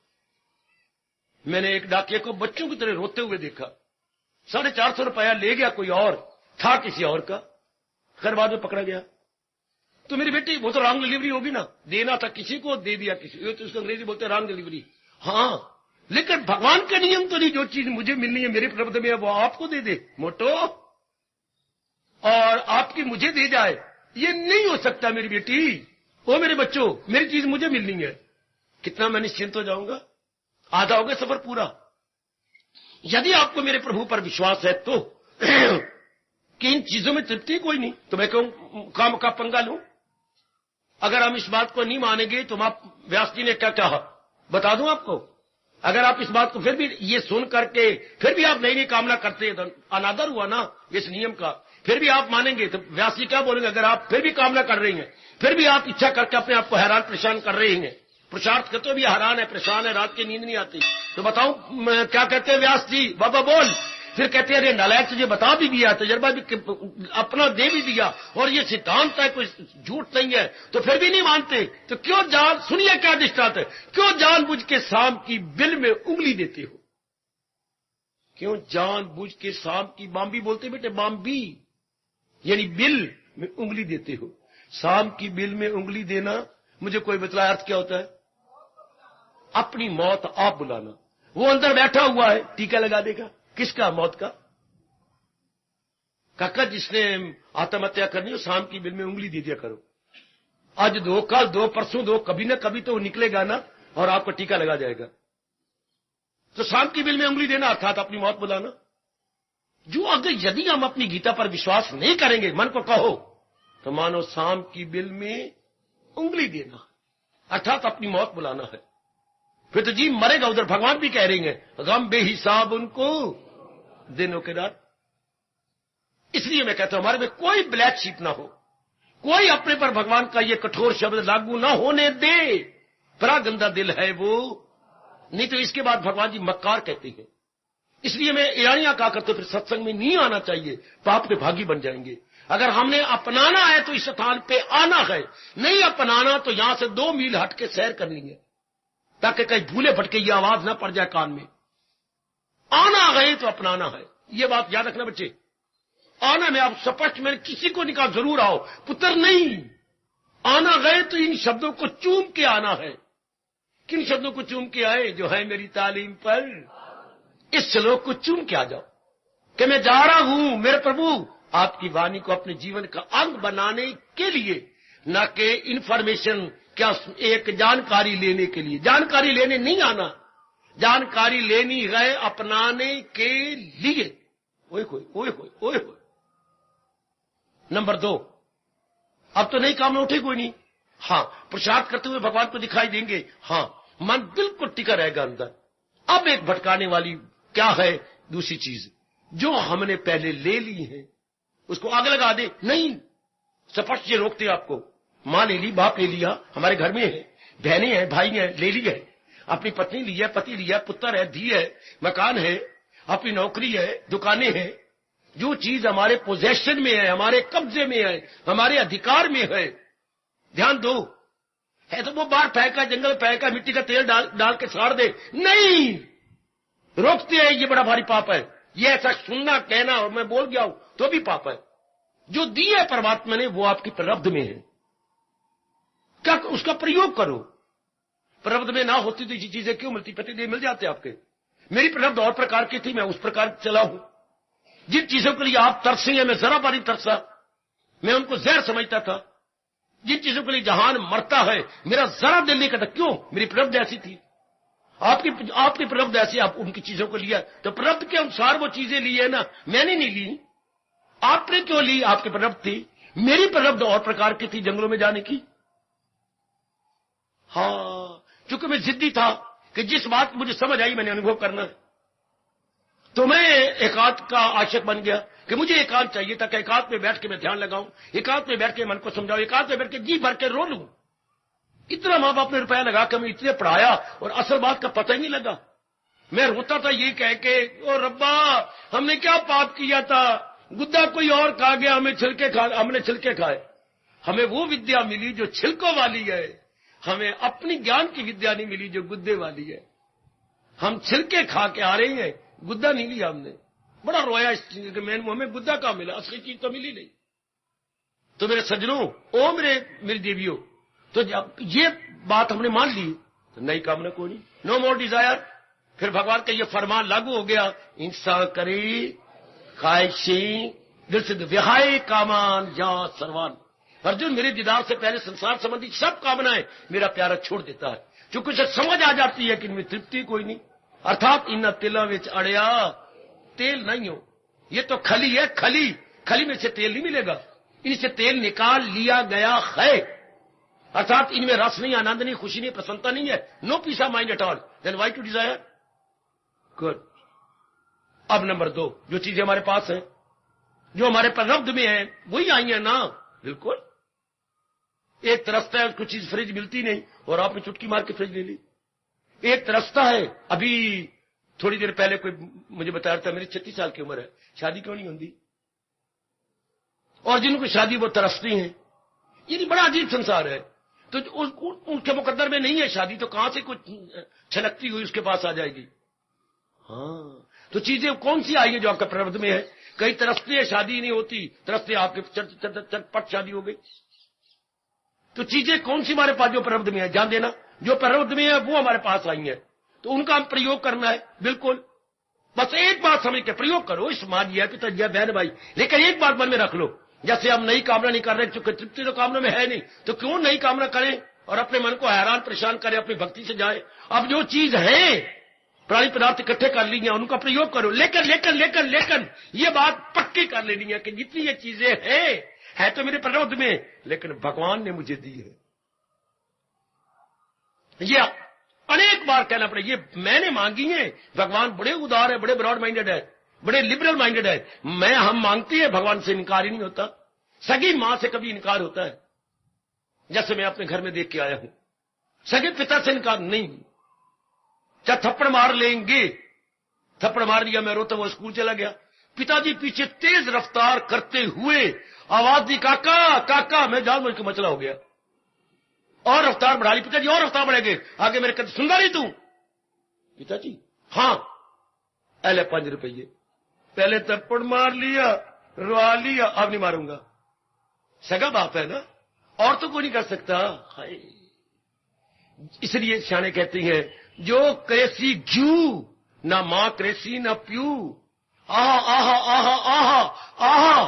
मैंने एक डाकिया को बच्चों की तरह रोते हुए देखा, 450 रुपया ले गया, कोई और था किसी और का, खैर बाद में पकड़ा गया। तो मेरी बेटी, वो तो रॉन्ग डिलीवरी होगी ना, देना था किसी को, दे दिया किसी को, तो उसको अंग्रेजी बोलते रॉन्ग डिलीवरी। हाँ, लेकिन भगवान का नियम तो नहीं, जो चीज मुझे मिलनी है मेरे प्रबंध में वो आपको दे दे मोटो, और आपकी मुझे दे जाए, ये नहीं हो सकता मेरी बेटी। ओ मेरे बच्चों, मेरी चीज मुझे मिलनी है, कितना मैं निश्चिंत हो जाऊंगा। आधा हो गया सफर पूरा। यदि आपको मेरे प्रभु पर विश्वास है तो कि इन चीजों में तृप्ति कोई नहीं, तो मैं कहूं काम का पंगा लूं। अगर हम इस बात को नहीं मानेंगे तो आप, व्यास जी ने क्या कहा बता दूं आपको, अगर आप इस बात को फिर भी ये सुन करके फिर भी आप नई नई कामना करते हैं, तो अनादर हुआ ना इस नियम का। फिर भी आप मानेंगे तो व्यास जी क्या बोलेंगे, अगर आप फिर भी कामना कर रही हैं, फिर भी आप इच्छा करके अपने आप को हैरान परेशान कर रही हैं, पुरुषार्थ करते हुए भी हैरान है, परेशान है, रात की नींद नहीं आती, तो बताऊं क्या कहते हैं व्यास जी, बाबा बोल। फिर कहते हैं अरे नालायक, तुझे बता भी दिया, तजर्बा भी अपना दे भी दिया, और ये सिद्धांत है, कोई झूठ नहीं है, तो फिर भी नहीं मानते, तो क्यों जान, सुनिए क्या दृष्टांत है, क्यों जानबूझ के सांप की बिल में उंगली देते हो? क्यों जानबूझ के सांप की, बाम्बी बोलते बेटे, बाम्बी यानी बिल में उंगली देते हो। सांप की बिल में उंगली देना, मुझे कोई बतलाया अर्थ क्या होता है? अपनी मौत आप बुलाना। वो अंदर बैठा हुआ है, टीका लगा देगा, किसका? मौत का। काका जिसने आत्महत्या करनी हो, सांप की बिल में उंगली दे दिया करो, आज दो, कल दो, परसों दो, कभी ना कभी तो वो निकलेगा ना, और आपको टीका लगा जाएगा। तो सांप की बिल में उंगली देना अर्थात अपनी मौत बुलाना। जो अगर यदि हम अपनी गीता पर विश्वास नहीं करेंगे, मन को कहो, तो मानो सांप की बिल में उंगली देना अर्थात अपनी मौत बुलाना है। फिर तो जी मरेगा, उधर भगवान भी कह रही हैं गम बेहिसाब उनको दिनों के रात। इसलिए मैं कहता हूं हमारे में कोई ब्लैक शीप ना हो, कोई अपने पर भगवान का ये कठोर शब्द लागू ना होने दे। बड़ा गंदा दिल है वो। नहीं तो इसके बाद भगवान जी मक्कार कहते हैं। इसलिए मैं ईरानियां कहा करते फिर सत्संग में नहीं आना चाहिए, पाप के भागी बन जाएंगे। अगर हमने अपनाना है तो इस स्थान पे आना है, नहीं अपनाना तो यहां से 2 मील हट के सैर करनी है, ताकि कहीं भूले भटके ये आवाज ना पड़ जाए कान में। आना है तो अपनाना है, ये बात याद रखना बच्चे। आना में आप स्पष्ट, मैंने किसी को नहीं कहा जरूर आओ, पुत्र नहीं। आना गए तो इन शब्दों को चूम के आना है। किन शब्दों को चूम के आए? जो है मेरी तालीम पर, इस श्लोक को चूम के आ जाओ कि मैं जा रहा हूं मेरे प्रभु आपकी वाणी को अपने जीवन का अंग बनाने के लिए, न कि इंफॉर्मेशन, क्या एक जानकारी लेने के लिए। जानकारी लेने नहीं आना, जानकारी लेनी है अपनाने के लिए। ओए होए ओए होए ओए होए। नंबर 2, अब तो नई काम में उठे कोई नहीं। हां, प्रसाद करते हुए भगवान को दिखाई देंगे। हां, मन बिल्कुल टिका रहेगा अंदर। अब एक भटकाने वाली क्या है? दूसरी चीज जो हमने पहले ले ली है उसको आगे लगा दे। नहीं, स्पष्ट ये रोकते आपको। मां ले ली, बाप ले लिया, हमारे घर में है, बहनें हैं, भाई हैं, ले ली है, अपनी पत्नी ली है, पति लिया, पुत्र है, धी है, मकान है, अपनी नौकरी है, दुकानें हैं। जो चीज हमारे पोजेशन में है, हमारे कब्जे में है, हमारे अधिकार में है, ध्यान दो। है तो वो बाहर फेंका, जंगल फेंका, मिट्टी का तेल डाल के साड़ दे, नहीं, रोकते हैं। ये बड़ा भारी पाप है। ये ऐसा सुनना, कहना और मैं बोल गया हूं तो भी पाप है। जो दिया परमात्मा ने वो आपकी प्रारब्ध में है, क्या उसका प्रयोग करो। प्रारब्ध में ना होती तो ये चीजें क्यों मिलती? प्रतिदिन मिल जाते आपके। मेरी प्रारब्ध और प्रकार की थी, मैं उस प्रकार चला हूं। जिन चीजों के लिए आप तरसे हैं, मैं जरा बारी तरसा, मैं उनको जहर समझता था। जिन चीजों के लिए जहान मरता है, मेरा जरा दिल नहीं करता। क्यों? मेरी प्रारब्ध ऐसी थी। आपकी प्रारब्ध ऐसी, आप उनकी चीजों को लिया तो प्रारब्ध के अनुसार वो चीजें ली है ना, मैंने नहीं ली। आपने क्यों ली? आपकी प्रारब्ध थी। मेरी प्रारब्ध और प्रकार की थी, जंगलों में जाने की। हां, क्योंकि मैं जिद्दी था कि जिस बात की मुझे समझ आई मैंने अनुभव करना है, तो मैं एकांत का आशिक बन गया कि मुझे एकांत चाहिए, ताकि एकांत में बैठ के मैं ध्यान लगाऊं, एकांत में बैठ के मन को समझाऊं, एकांत में बैठ के जी भर के रो लूं। इतना मां बाप ने रुपया लगा के हमें इतने पढ़ाया और असल बात का पता ही नहीं लगा। मैं रोता था ये कह के, ओ रब्बा हमने क्या पाप किया था, गुद्दा कोई और खा गया, हमने छिलके खाए। हमें वो विद्या मिली जो छिलकों वाली है, हमें अपनी ज्ञान की विद्या नहीं मिली जो गुद्दे वाली है। हम छिलके खा के आ रहे हैं, गुद्दा नहीं लिया हमने। बड़ा रोया इस चीज के, हमें गुद्दा कहां मिला, असली चीज तो मिली नहीं। तो मेरे सज्जनों, ओ मेरी देवियों, तो जब ये बात हमने मान ली तो नई कामना कोई नहीं, नो मोर डिजायर। फिर भगवान का ये फरमान लागू हो गया, इंसान करे ख्वाहिशी दिल से विहाय कामान या सर्वान। अर्जुन, मेरे दीदार से पहले संसार संबंधी सब कामनाएं मेरा प्यारा छोड़ देता है, क्योंकि उसे समझ आ जाती है कि इनमें तृप्ति कोई नहीं। अर्थात इन तिलों में अड़िया तेल नहीं हो, ये तो खली है, खली में से तेल नहीं मिलेगा, इनसे तेल निकाल लिया गया है। अर्थात इनमें रस नहीं, आनंद नहीं, खुशी नहीं, प्रसन्नता नहीं है, no peace of mind at all, then why to desire. Good. अब नंबर 2, जो चीजें हमारे पास है, जो हमारे प्रारब्ध में है, वही आई है ना। बिल्कुल। एक तरसता है, उसको चीज फ्रिज मिलती नहीं और आपने चुटकी मार के फ्रिज ले ली। एक तरसता है, अभी थोड़ी देर पहले कोई मुझे बता रहा था, मेरी 36 साल की उम्र है, शादी क्यों नहीं होती, और जिनको शादी वो तरसती हैं। ये बड़ा अजीब संसार है। तो उनके मुकद्दर में नहीं है शादी, तो कहां से कुछ छलकती हुई उसके पास आ जाएगी। हाँ, तो चीजें कौन सी आई है जो आपका प्रारब्ध में है? कई तरसते हैं, शादी नहीं होती, तरसते आपके चटपट शादी हो गई। तो चीजें कौन सी हमारे पास जो प्रारब्ध में है, ध्यान देना, जो प्रारब्ध में है वो हमारे पास आई है, तो उनका हम प्रयोग करना है। बिल्कुल, बस एक बात समझ के प्रयोग करो, इस मानिया पिता बहन भाई। लेकिन एक बात मन में रख लो, जैसे हम नई कामना नहीं कर रहे, क्योंकि तृप्ति तो कामना में है नहीं, तो क्यों नई कामना करें और अपने मन को हैरान परेशान करें, अपनी भक्ति से जाए। अब जो चीज है, प्राणी पदार्थ इकट्ठे कर ली है, उनका प्रयोग करो। लेकिन ये बात पक्की कर लेनी है कि जितनी ये चीजें है तो मेरे प्रारब्ध में, लेकिन भगवान ने मुझे दी है। ये अनेक बार कहना पड़ेगा, ये मैंने मांगी है। भगवान बड़े उदार है, बड़े ब्रॉड माइंडेड है, बड़े लिबरल माइंडेड है। हम मांगते हैं, भगवान से इनकार ही नहीं होता। सगी मां से कभी इनकार होता है? जैसे मैं अपने घर में देख के आया हूं, सगे पिता से इनकार नहीं, क्या थप्पड़ मार लेंगे, थप्पड़ मार दिया, मैं रोता वो स्कूल चला गया। पिताजी पीछे तेज रफ्तार करते हुए आवाज दी, काका काका, मैं जान मुझ के मचला हो गया, और रफ्तार बढ़ा ली। पिताजी और रफ्तार बढ़ेंगे, आगे मेरे कहते सुनता नहीं तू? पिताजी हां, पहले 5 रुपये, पहले थप्पड़ मार लिया, रुआ लिया, अब नहीं मारूंगा। सगा बाप है ना, और तो कोई नहीं कर सकता। हाय, इसलिए सियाने कहते हैं जो क्रेसी घ्यू, ना मां क्रेसी ना प्यू, आहा आहा आहा आहा आहा,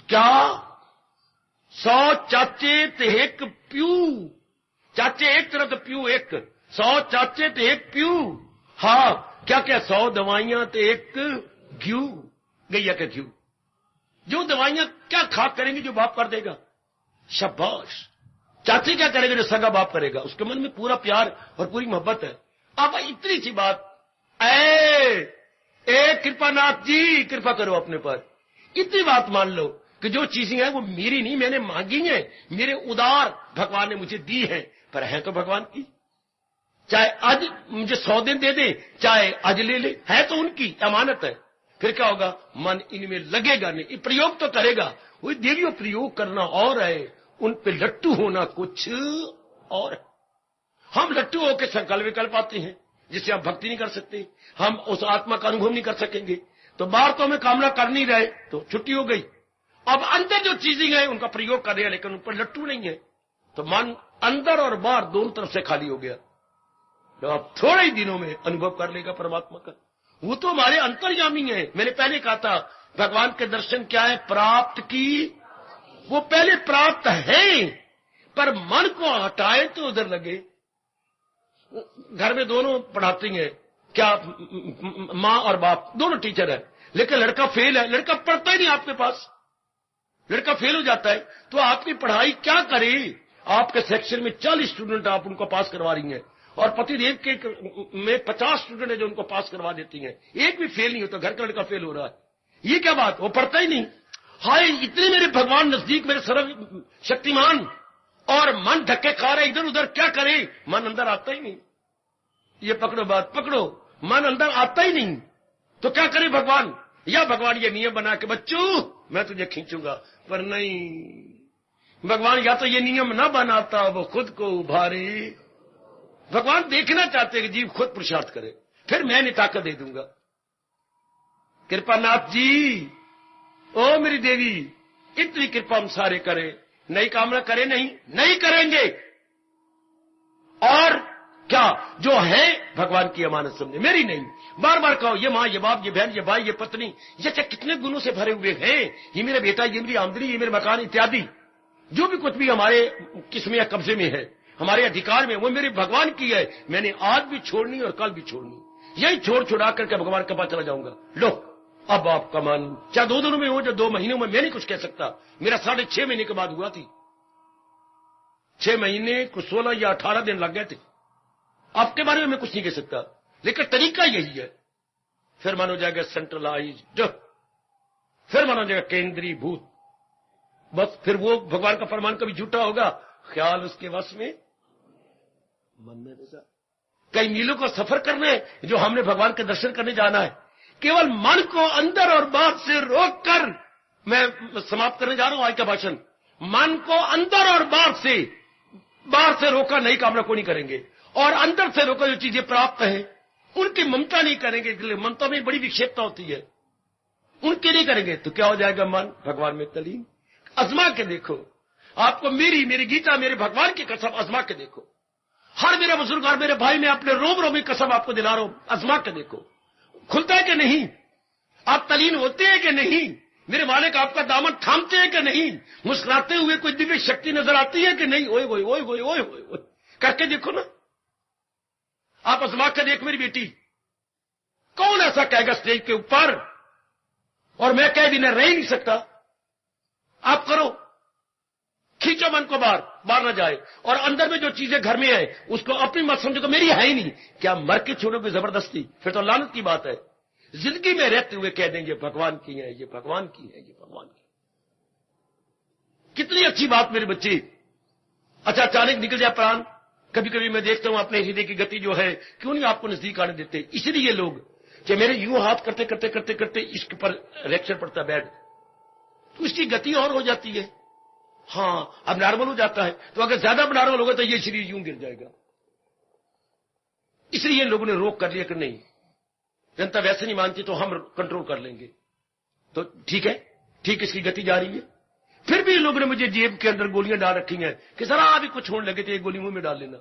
क्या 100 चाचे ते एक प्यू, चाचे एक तरफ तो प्यू एक, 100 चाचे ते एक प्यू, हाँ क्या क्या 100 दवाइयां ते एक घ्यू, गैया के घ्यू। जो दवाइयां क्या खा करेंगे जो बाप कर देगा, शाबाश। चाची क्या करेगा जो सगा बाप करेगा, उसके मन में पूरा प्यार और पूरी मोहब्बत है। अब इतनी सी बात, ए कृपानाथ जी कृपा करो अपने पर, इतनी बात मान लो कि जो चीजें हैं वो मेरी नहीं, मैंने मांगी हैं, मेरे उदार भगवान ने मुझे दी है, पर है तो भगवान की। चाहे आज मुझे 100 दिन दे दे, चाहे आज ले ले, है तो उनकी अमानत है। फिर क्या होगा, मन इनमें लगेगा नहीं, प्रयोग तो करेगा। वही देवियों प्रयोग करना और है, उन पे लट्टू होना कुछ और है। हम लट्टू होकर संकल्प विकल्प आते हैं जिससे हम भक्ति नहीं कर सकते, हम उस आत्मा का अनुभव नहीं कर सकेंगे। तो बाहर तो हमें कामना कर नहीं रहे तो छुट्टी हो गई। अब अंदर जो चीजें हैं उनका प्रयोग कर रहे हैं लेकिन उन पर लट्टू नहीं है, तो मन अंदर और बाहर दोनों तरफ से खाली हो गया। तो आप थोड़े ही दिनों में अनुभव कर लेगा परमात्मा का। वो तो हमारे अंतर्यामी है। मैंने पहले कहा था भगवान के दर्शन क्या है, प्राप्त की, वो पहले प्राप्त है, पर मन को हटाए तो उधर लगे। घर में दोनों पढ़ाती हैं, क्या मां और बाप दोनों टीचर है, लेकिन लड़का फेल है, लड़का पढ़ता ही नहीं आपके पास, लड़का फेल हो जाता है, तो आपकी पढ़ाई क्या करे। आपके सेक्शन में 40 स्टूडेंट आप उनको पास करवा रही हैं, और पतिदेव के में 50 स्टूडेंट है जो उनको पास करवा देती हैं, एक भी फेल नहीं होता, घर का लड़का फेल हो रहा है। ये क्या बात, वो पढ़ता ही नहीं। हाय, इतने मेरे भगवान नजदीक, मेरे सर्व शक्तिमान, और मन धक्के खा रहे इधर उधर, क्या करे, मन अंदर आता ही नहीं। ये पकड़ो बात, पकड़ो, मन अंदर आता ही नहीं, तो क्या करे भगवान। या भगवान ये नियम बना के, बच्चों मैं तुझे खींचूंगा, पर नहीं, भगवान या तो ये नियम ना बनाता, वो खुद को उभारे। भगवान देखना चाहते कि जीव खुद पुरुषार्थ करे, फिर मैं नहीं ताकत दे दूंगा। कृपानाथ जी, ओ मेरी देवी, इतनी कृपा हम सारे करें, नई कामना करें नहीं, नहीं करेंगे। और क्या जो है भगवान की अमानत समझे, मेरी नहीं। बार बार कहो, ये मां, ये बाप, ये बहन, ये भाई, ये पत्नी, ये क्या कितने गुणों से भरे हुए हैं, ये मेरा बेटा, ये मेरी आमदनी, ये मेरे मकान इत्यादि, जो भी कुछ भी हमारे किस्म या कब्जे में है, हमारे अधिकार में, वो मेरे भगवान की है। मैंने आज भी छोड़नी और कल भी छोड़नी, यही छोड़ छुड़ा करके भगवान के पास चला जाऊंगा। लो अब आपका मन चाहे 2 दिनों में हो, चाहे 2 महीनों में, मैं नहीं कुछ कह सकता। मेरा 6.5 महीने के बाद हुआ थी, 6 महीने को 16 या 18 दिन लग गए थे। आपके बारे में मैं कुछ नहीं कह सकता, लेकिन तरीका यही है। फिर मन हो जाएगा सेंट्रलाइज्ड, फिर मन हो जाएगा केंद्रीभूत, बस फिर वो भगवान का फरमान कभी झूठा होगा, ख्याल उसके वश में मन में रहेगा। कई मीलों का सफर करना है जो हमने भगवान के दर्शन करने जाना है, केवल मन को अंदर और बाहर से रोककर मैं समाप्त करने जा रहा हूं आज का भाषण। मन को अंदर और बाहर से रोका, नई कामना को नहीं करेंगे, और अंदर से रोका जो चीजें प्राप्त है उनकी ममता नहीं करेंगे, इसलिए ममता में बड़ी विक्षेपता होती है, उनके नहीं करेंगे, तो क्या हो जाएगा, मन भगवान में तलीन। आजमा के देखो, आपको मेरी गीता, मेरे भगवान की कसम आजमा के देखो। हर मेरा बुजुर्ग और मेरे भाई, मैं अपने रोम रोमी कसम आपको दिला रहा हूं, आजमा के देखो, खुलता है कि नहीं, आप तलीन होते हैं कि नहीं, मेरे मालिक आपका दामन थामते हैं कि नहीं, मुस्कुराते हुए कोई दिव्य शक्ति नजर आती है कि नहीं, ओए ओए ओए ओए ओए ओए करके देखो ना, आप आजमा के देखो मेरी बेटी। कौन ऐसा कहेगा स्टेज के ऊपर, और मैं कह बिना रह ही नहीं सकता। आप करो, खींचो मन को बाहर ना जाए, और अंदर में जो चीजें घर में है उसको अपनी मत समझो तो मेरी है ही नहीं। क्या मर के छोड़ोगे जबरदस्ती, फिर तो लानत की बात है। जिंदगी में रहते हुए कह देंगे भगवान की है, ये भगवान की है, ये भगवान की। कितनी अच्छी बात मेरे बच्चे। अच्छा, अचानक निकल जाए प्राण, कभी कभी मैं देखता हूं अपने हृदय की गति जो है क्यों नहीं आपको नजदीक आने देते। इसलिए लोग कि मेरे यूं हाथ करते करते करते करते इसके पर रिएक्शन पड़ता है बैड, तो इसकी गति और हो जाती है। हाँ, अब नॉर्मल हो जाता है। तो अगर ज्यादा नॉर्मल होगा तो ये शरीर यूं गिर जाएगा। इसलिए लोगों ने रोक कर लिया कि नहीं, जनता वैसे नहीं मानती तो हम कंट्रोल कर लेंगे। तो ठीक है, ठीक इसकी गति जा रही है। फिर भी लोगों ने मुझे जेब के अंदर गोलियां डाल रखी हैं कि जरा अभी कुछ होने लगे तो एक गोली मुंह में डाल लेना।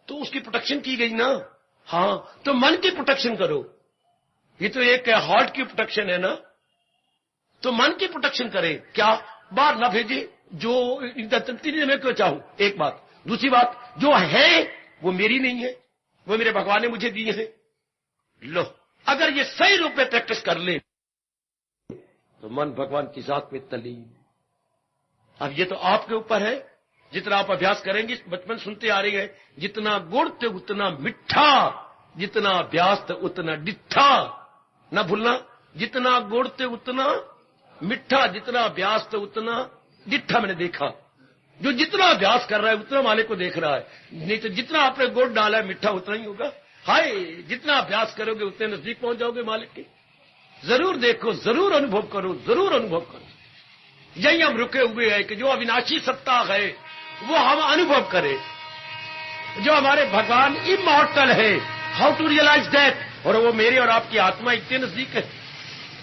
तो उसकी प्रोटेक्शन की गई ना। हाँ, तो मन की प्रोटेक्शन करो। ये तो एक हार्ट की प्रोटेक्शन है ना, तो मन की प्रोटेक्शन करे। क्या बाहर ना भेजे जो मैं क्यों चाहूं, एक बात। दूसरी बात, जो है वो मेरी नहीं है, वो मेरे भगवान ने मुझे दी है। लो, अगर ये सही रूप में प्रैक्टिस कर ले तो मन भगवान की जात में तलीम। अब ये तो आपके ऊपर है, जितना आप अभ्यास करेंगे। बचपन सुनते आ रही है, जितना गुड़ तो उतना मिठा, जितना अभ्यास तो उतना डिठा। ना भूलना, जितना गुड़ तो उतना मिठा, जितना अभ्यास तो उतना डिठा। मैंने देखा, जो जितना अभ्यास कर रहा है उतना मालिक को देख रहा है, नहीं तो जितना आपने गुड़ डाला है मिठा उतना ही होगा। हाय, जितना अभ्यास करोगे उतने नजदीक पहुंच जाओगे मालिक के। जरूर देखो, जरूर अनुभव करो, जरूर अनुभव करो। यही हम रुके हुए हैं कि जो अविनाशी सत्ता है वो हम अनुभव करें। जो हमारे भगवान इमॉर्टल है, हाउ टू रियलाइज दैट। और वो मेरे और आपकी आत्मा इतने नजदीक है,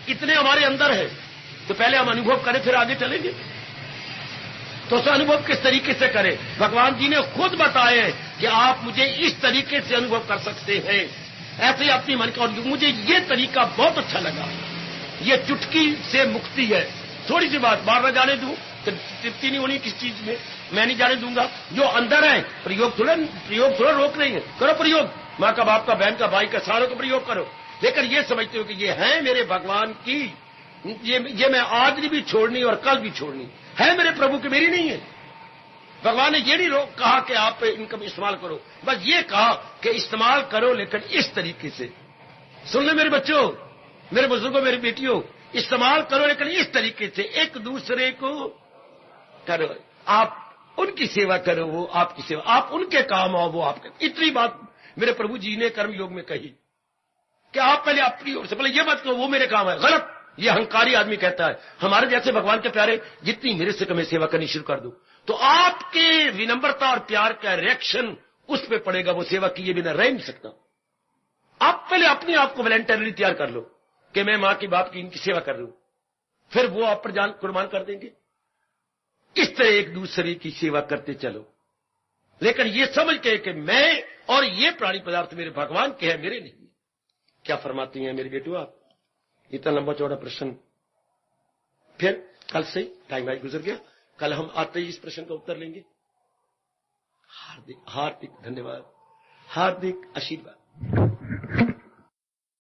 इतने हमारे अंदर है। तो पहले हम अनुभव करें, फिर आगे चलेंगे। तो उस अनुभव किस तरीके से करें? भगवान जी ने खुद बताया है कि आप मुझे इस तरीके से अनुभव कर सकते हैं, ऐसे ही अपनी मन का। और मुझे ये तरीका बहुत अच्छा लगा। ये चुटकी से मुक्ति है। थोड़ी सी बात बाहर न जाने दूं, तृप्ति नहीं होनी किस चीज में, मैं नहीं जाने दूंगा। जो अंदर है, प्रयोग थोड़ा रोक नहीं है, करो प्रयोग। माँ का, बाप का, बहन का, भाई का, सारों का प्रयोग करो। लेकिन ये समझते हो कि ये है मेरे भगवान की, ये मैं आज भी छोड़नी और कल भी छोड़नी है, मेरे प्रभु की, मेरी नहीं है। भगवान ने ये नहीं कहा कि आप इनका इस्तेमाल करो, बस ये कहा कि इस्तेमाल करो लेकिन इस तरीके से। सुन ले मेरे बच्चों, मेरे बुजुर्गों, मेरी बेटियों, इस्तेमाल करो लेकिन इस तरीके से। एक दूसरे को करो, आप उनकी सेवा करो, वो आपकी सेवा, आप उनके काम आओ, वो आपके। इतनी बात मेरे प्रभु जी ने कर्म योग में कही कि आप पहले अपनी ओर से, पहले ये मत कहो वो मेरे काम है। गलत, ये अहंकारी आदमी कहता है। हमारे जैसे भगवान के प्यारे, जितनी मेरे से कम सेवा करनी शुरू कर दो तो आपके विनम्रता और प्यार का रिएक्शन उस पर पड़ेगा। वो सेवा किए बिना रह नहीं सकता। आप पहले अपने आप को वॉलंटरली तैयार कर लो कि मैं मां की, बाप की, इनकी सेवा कर रहा हूं, फिर वो आप पर जान कुर्बान कर देंगे। इस तरह एक दूसरे की सेवा करते चलो, लेकिन ये समझ के कि मैं और ये प्राणी पदार्थ मेरे भगवान के हैं, मेरे नहीं। क्या फरमाती हैं मेरी बेटू आप? इतना लंबा चौड़ा प्रश्न। फिर कल से टाइम आज गुजर गया, कल हम आते ही इस प्रश्न का उत्तर लेंगे। हार्दिक हार्दिक धन्यवाद, हार्दिक आशीर्वाद।